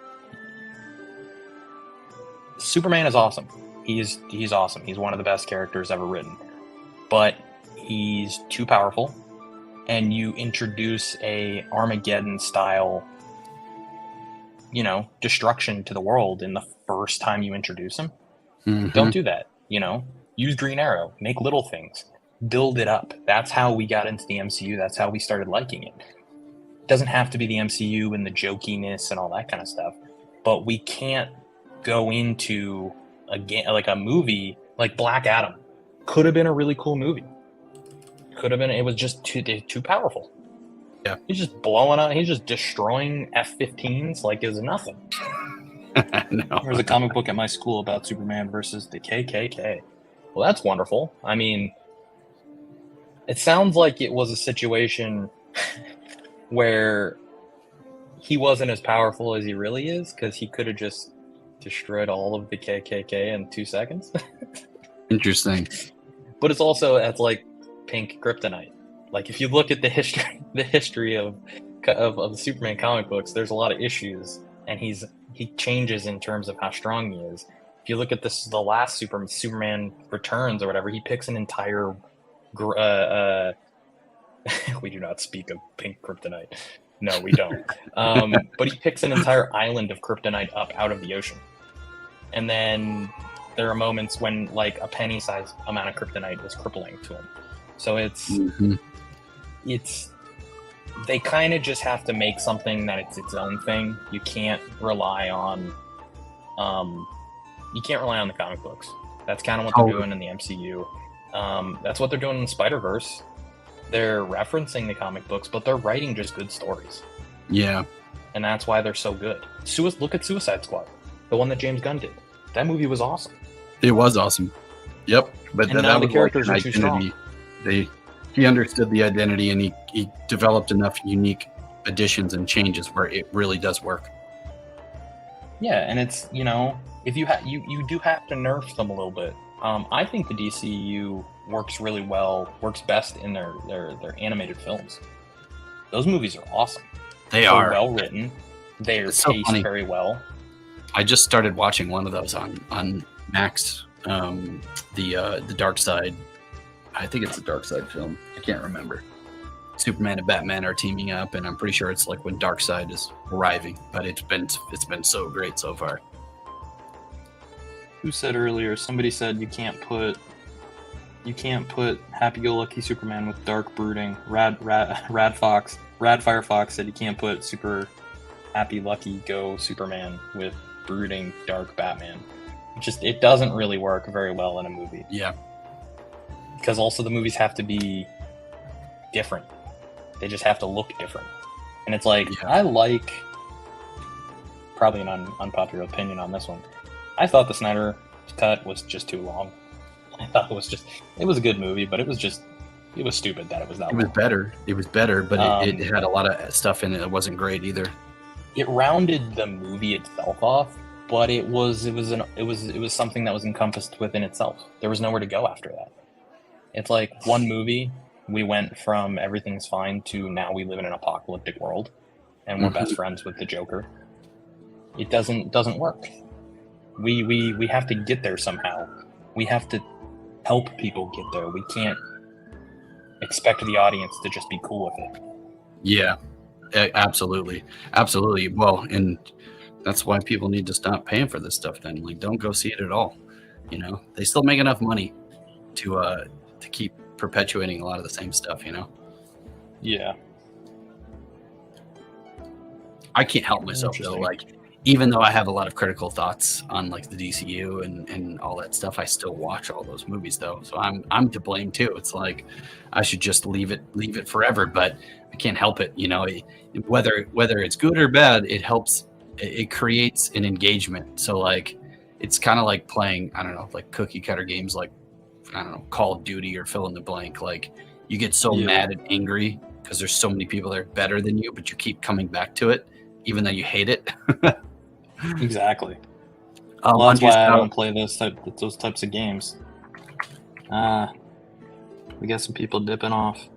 Superman is awesome. He's awesome. He's one of the best characters ever written. But he's too powerful, and you introduce a Armageddon-style, you know, destruction to the world in the first time you introduce him. Don't do that, you know. Use Green Arrow. Make little things. Build it up. That's how we got into the MCU. That's how we started liking it. It doesn't have to be the MCU and the jokiness and all that kind of stuff. But we can't go into a movie like Black Adam. Could have been a really cool movie. Could have been. It was just too powerful. Yeah. He's just blowing up. He's just destroying F-15s like it's nothing. No. There's a comic book at my school about Superman versus the KKK. Well, that's wonderful. I mean, it sounds like it was a situation where he wasn't as powerful as he really is, because he could have just destroyed all of the KKK in 2 seconds. Interesting. But it's like pink kryptonite. Like, if you look at the history of the Superman comic books, there's a lot of issues, and he changes in terms of how strong he is. If you look at the last Superman Returns or whatever, he picks an entire we do not speak of pink kryptonite. No, we don't. But he picks an entire island of kryptonite up out of the ocean. And then there are moments when, like, a penny-sized amount of kryptonite is crippling to him. So they kind of just have to make something that it's its own thing. You can't rely on the comic books. That's kind of what they're doing in the MCU. That's what they're doing in Spider-Verse. They're referencing the comic books, but they're writing just good stories. Yeah. And that's why they're so good. Look at Suicide Squad, the one that James Gunn did. That movie was awesome. It was awesome. Yep. But and now the characters are too identity. strong. He understood the identity, and he developed enough unique additions and changes where it really does work. Yeah, and it's, you know, if you you do have to nerf them a little bit. I think the DCU works really well, works best in their animated films. Those movies are awesome. They're well written. They're paced very well. I just started watching one of those on Max, the Dark Side. I think it's a Dark Side film. I can't remember. Superman and Batman are teaming up, and I'm pretty sure it's like when Dark Side is arriving. But it's been so great so far. Who said earlier? Somebody said you can't put happy-go-lucky Superman with dark brooding. Rad Firefox said you can't put super happy-lucky-go Superman with brooding dark Batman. It doesn't really work very well in a movie. Yeah. Because also the movies have to be different. They just have to look different. And it's like, I like, probably an unpopular opinion on this one, I thought the Snyder cut was just too long. I thought it was a good movie, but it was stupid that it was that long. It was better, but it had a lot of stuff in it that wasn't great either. It rounded the movie itself off, but it was something that was encompassed within itself. There was nowhere to go after that. It's like one movie, we went from everything's fine to now we live in an apocalyptic world, and we're best friends with the Joker. It doesn't work. We have to get there somehow. We have to help people get there. We can't expect the audience to just be cool with it. Yeah, absolutely. Well, and that's why people need to stop paying for this stuff then. Like, don't go see it at all. You know, they still make enough money to keep perpetuating a lot of the same stuff, you know? Yeah. I can't help myself though. Like, even though I have a lot of critical thoughts on like the DCU and all that stuff, I still watch all those movies though. So I'm to blame too. It's like I should just leave it forever, but I can't help it. You know, whether it's good or bad, it helps. It creates an engagement. So like, it's kind of like playing, I don't know, like cookie cutter games, like, I don't know, Call of Duty or fill in the blank. Like, you get so mad and angry because there's so many people that are better than you, but you keep coming back to it, even though you hate it. Exactly. Well, that's why I don't play those types of games. We got some people dipping off.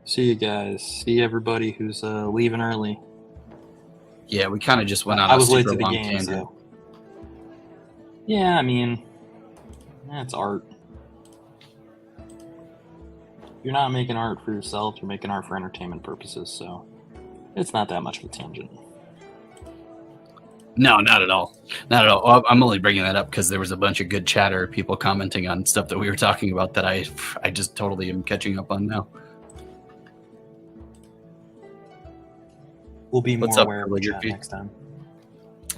See you guys. See everybody who's leaving early. Yeah, we kind of just went on I a was late super to the long game, tangent. so. Yeah, I mean, it's art. You're not making art for yourself, you're making art for entertainment purposes, so it's not that much of a tangent. No, not at all. Not at all. Well, I'm only bringing that up because there was a bunch of good chatter, people commenting on stuff that we were talking about that I just totally am catching up on now. We'll be What's more up, aware of the chat calligraphy? next time.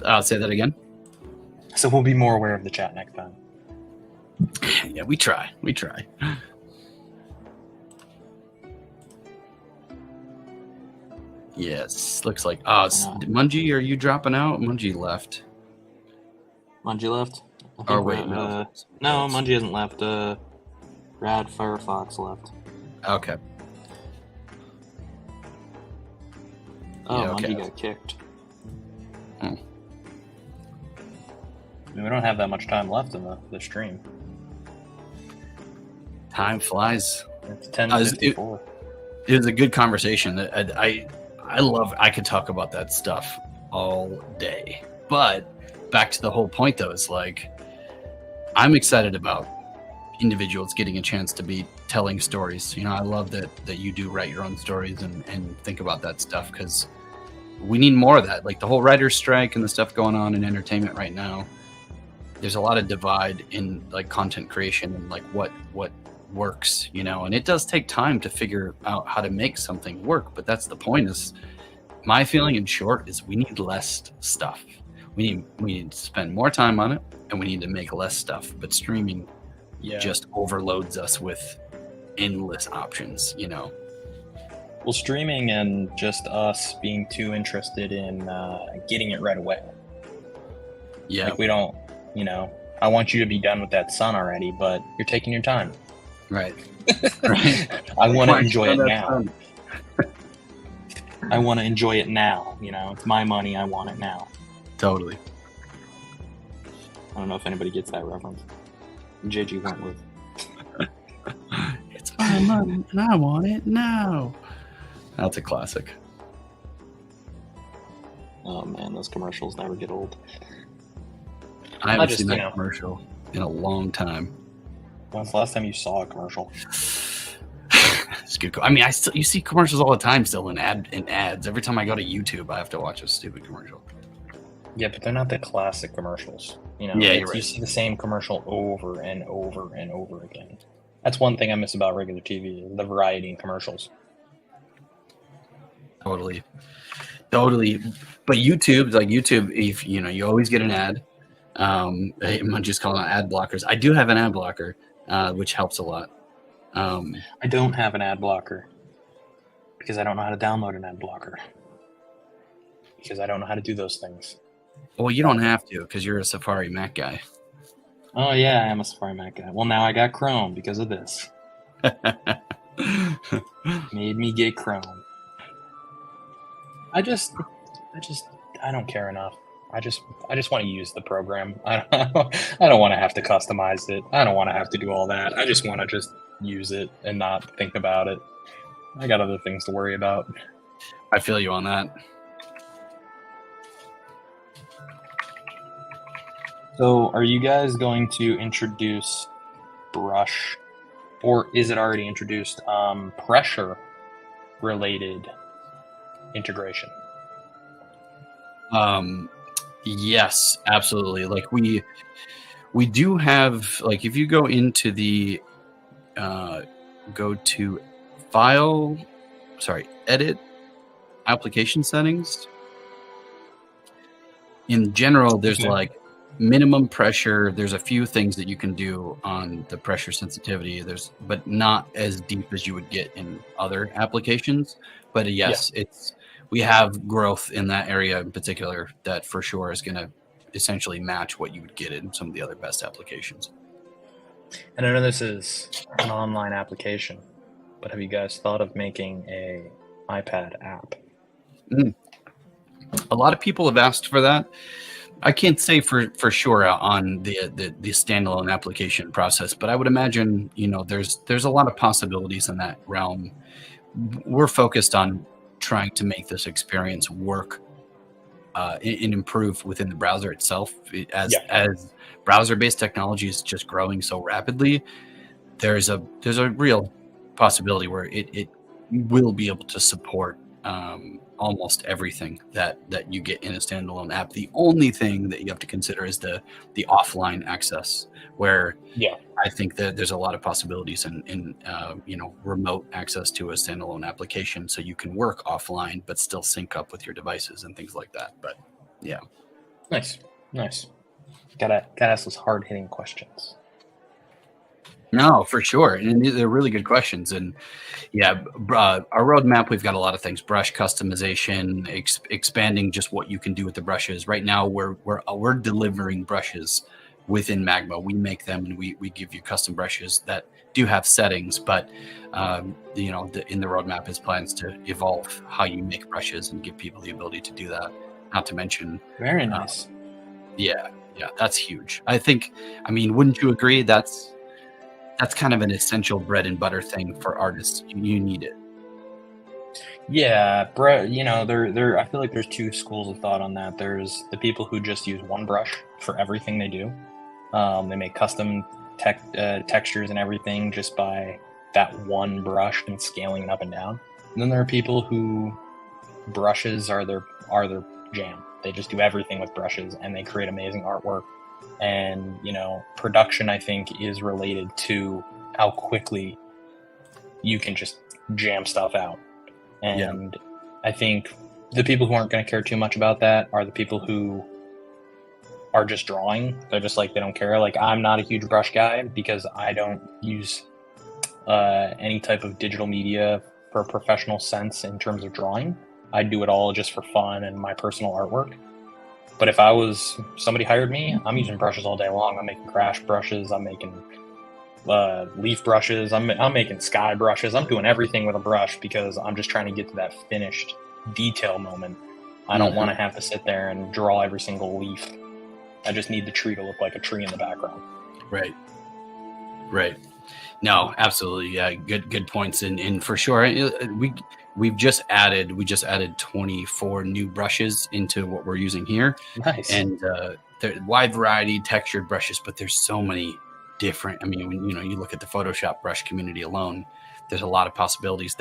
I'll say that again. So we'll be more aware of the chat next time. Yeah, we try. We try. Yes, looks like. Mungie, are you dropping out? Mungie left. Mungie left? Or wait, no. No, Mungie hasn't left. Rad Firefox left. Okay. Oh, Yeah, okay. Mungie got kicked. Hmm. I mean, we don't have that much time left in the stream. Time flies. It's 10:54. It was a good conversation. I could talk about that stuff all day. But back to the whole point, though, is like, I'm excited about individuals getting a chance to be telling stories. You know, I love that you do write your own stories and think about that stuff, because we need more of that. Like the whole writer's strike and the stuff going on in entertainment right now, there's a lot of divide in like content creation and like what works, you know, and it does take time to figure out how to make something work. But that's the point. Is my feeling in short is we need less stuff. We need to spend more time on it, and we need to make less stuff. But streaming just overloads us with endless options, you know. Well, streaming and just us being too interested in getting it right away. Yeah. Like we don't, you know, I want you to be done with that sun already, but you're taking your time. Right. Right. I want to enjoy it now. I want to enjoy it now. You know, it's my money. I want it now. Totally. I don't know if anybody gets that reference. JG Wentworth. It's my money and I want it now. That's a classic. Oh man, those commercials never get old. I haven't seen that commercial in a long time. When's the last time you saw a commercial? It's good. I mean, you see commercials all the time still in ads. Every time I go to YouTube, I have to watch a stupid commercial. Yeah, but they're not the classic commercials. You know, yeah, you're right. You see the same commercial over and over and over again. That's one thing I miss about regular TV: the variety in commercials. Totally. But YouTube, if you know, you always get an ad. I'm just calling it ad blockers. I do have an ad blocker, which helps a lot. I don't have an ad blocker because I don't know how to download an ad blocker, because I don't know how to do those things. Well, you don't have to, because you're a Safari Mac guy. Oh yeah, I am a Safari Mac guy. Well, now I got Chrome because of this. Made me get Chrome. I don't care enough. I just want to use the program. I don't want to have to customize it. I don't want to have to do all that. I just want to just use it and not think about it. I got other things to worry about. I feel you on that. So, are you guys going to introduce brush, or is it already introduced, pressure-related integration? Yes, absolutely. Like we do have, like, if you go into the go to edit application settings, in general there's like minimum pressure. There's a few things that you can do on the pressure sensitivity, but not as deep as you would get in other applications. But yes, we have growth in that area in particular that for sure is going to essentially match what you would get in some of the other best applications. And I know this is an online application. but have you guys thought of making a iPad app? A lot of people have asked for that. I can't say for sure on the standalone application process, but I would imagine, there's a lot of possibilities in that realm. We're focused on trying to make this experience work and improve within the browser itself. As browser-based technology is just growing so rapidly, there's a real possibility where it will be able to support almost everything that you get in a standalone app. The only thing that you have to consider is the offline access, where I think that there's a lot of possibilities in remote access to a standalone application, so you can work offline but still sync up with your devices and things like that. But yeah, nice. Gotta ask those hard hitting questions. No, for sure. And these are really good questions. And our roadmap, we've got a lot of things: brush customization, expanding just what you can do with the brushes. Right now, we're delivering brushes within Magma. We make them and we give you custom brushes that do have settings, but in the roadmap is plans to evolve how you make brushes and give people the ability to do that. Not to mention, very nice. Yeah, that's huge. Wouldn't you agree? That's kind of an essential bread and butter thing for artists. You need it. Yeah, there. I feel like there's two schools of thought on that. There's the people who just use one brush for everything they do. They make custom textures and everything just by that one brush and scaling it up and down. And then there are people who brushes are their jam. They just do everything with brushes and they create amazing artwork. And production, I think, is related to how quickly you can just jam stuff out. And I think the people who aren't going to care too much about that are the people who are just drawing. They're just like, they don't care. Like, I'm not a huge brush guy because I don't use any type of digital media for a professional sense in terms of drawing. I do it all just for fun and my personal artwork. But if somebody hired me, I'm using brushes all day long. I'm making crash brushes. I'm making leaf brushes. I'm making sky brushes. I'm doing everything with a brush because I'm just trying to get to that finished detail moment. I don't want to have to sit there and draw every single leaf. I just need the tree to look like a tree in the background. Right. No, absolutely. Yeah, good points. And for sure, we just added 24 new brushes into what we're using here. Nice. And there's wide variety textured brushes, but there's so many different. When you look at the Photoshop brush community alone, there's a lot of possibilities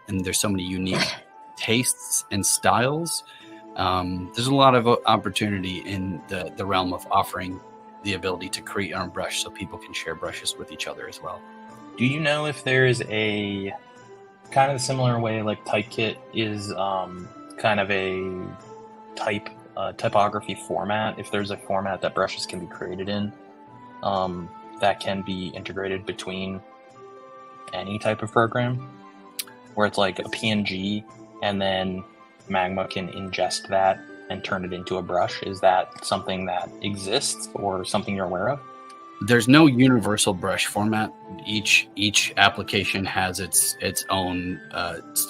and there's so many unique tastes and styles. There's a lot of opportunity in the realm of offering the ability to create your own brush so people can share brushes with each other as well. Do you know if there's a kind of a similar way like Typekit is kind of a typography format? If there's a format that brushes can be created in that can be integrated between any type of program, where it's like a PNG and then Magma can ingest that and turn it into a brush. Is that something that exists or something you're aware of? There's no universal brush format. Each application has its own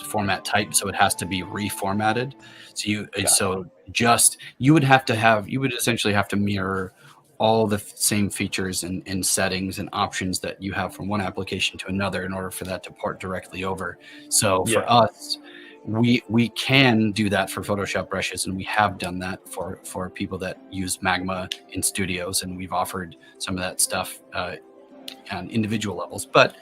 format type, so it has to be reformatted. So you would essentially have to mirror all the same features and settings and options that you have from one application to another in order for that to port directly over. So for us, we can do that for Photoshop brushes, and we have done that for people that use Magma in studios, and we've offered some of that stuff on individual levels. But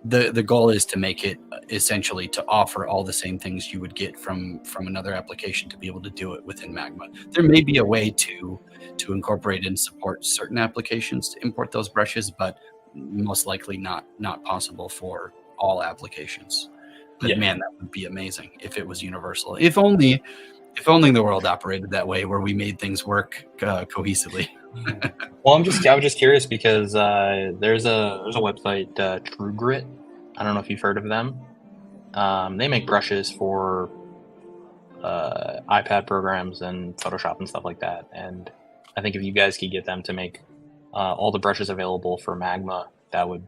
the goal is to make it essentially to offer all the same things you would get from another application to be able to do it within Magma. There may be a way to incorporate and support certain applications to import those brushes, but most likely not possible for all applications. But man, that would be amazing if it was universal. If only the world operated that way, where we made things work cohesively. Well, I was just curious because there's a website, True Grit. I don't know if you've heard of them. They make brushes for iPad programs and Photoshop and stuff like that. And I think if you guys could get them to make all the brushes available for Magma, that would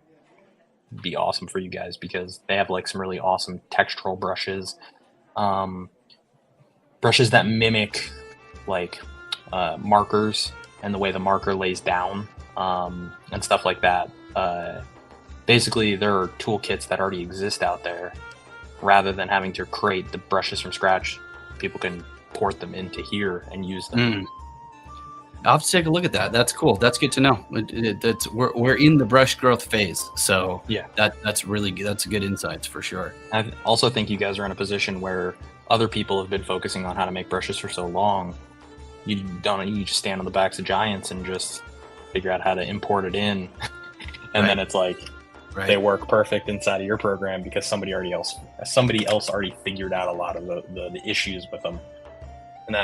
be awesome for you guys, because they have like some really awesome textural brushes, brushes that mimic like markers and the way the marker lays down, and stuff like that. Basically, there are toolkits that already exist out there. Rather than having to create the brushes from scratch, people can port them into here and use them. I'll have to take a look at that. That's cool. That's good to know. We're in the brush growth phase, so yeah, that's really good. That's good insights for sure. I also think you guys are in a position where other people have been focusing on how to make brushes for so long. You just stand on the backs of giants and just figure out how to import it in, and then it's like they work perfect inside of your program because somebody else already figured out a lot of the issues with them, and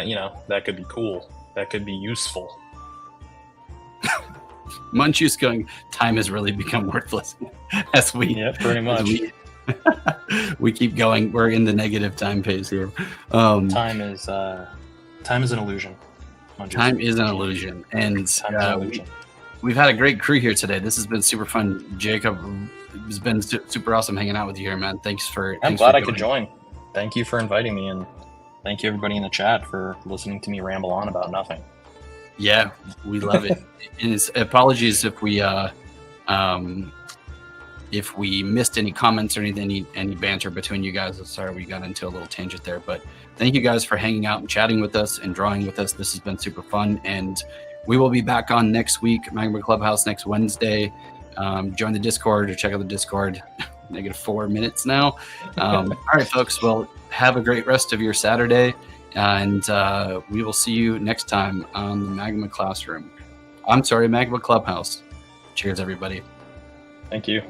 that could be cool. That could be useful. Munchu's going, time has really become worthless as we pretty much we keep going. We're in the negative time phase here. Time is an illusion. Munchu's. Time is an illusion, and we've had a great crew here today. This has been super fun. Jacob, it's been super awesome hanging out with you here, man. I'm glad I could join. Thank you for inviting me, and thank you everybody in the chat for listening to me ramble on about nothing. Yeah, we love it. And apologies if we missed any comments or anything, any banter between you guys. Sorry we got into a little tangent there, but thank you guys for hanging out and chatting with us and drawing with us. This has been super fun, and we will be back on next week, Magma Clubhouse next Wednesday. Join the Discord or check out the Discord. -4 minutes now. All right, folks. Well, have a great rest of your Saturday, and we will see you next time on the Magma Classroom. I'm sorry, Magma Clubhouse. Cheers, everybody. Thank you.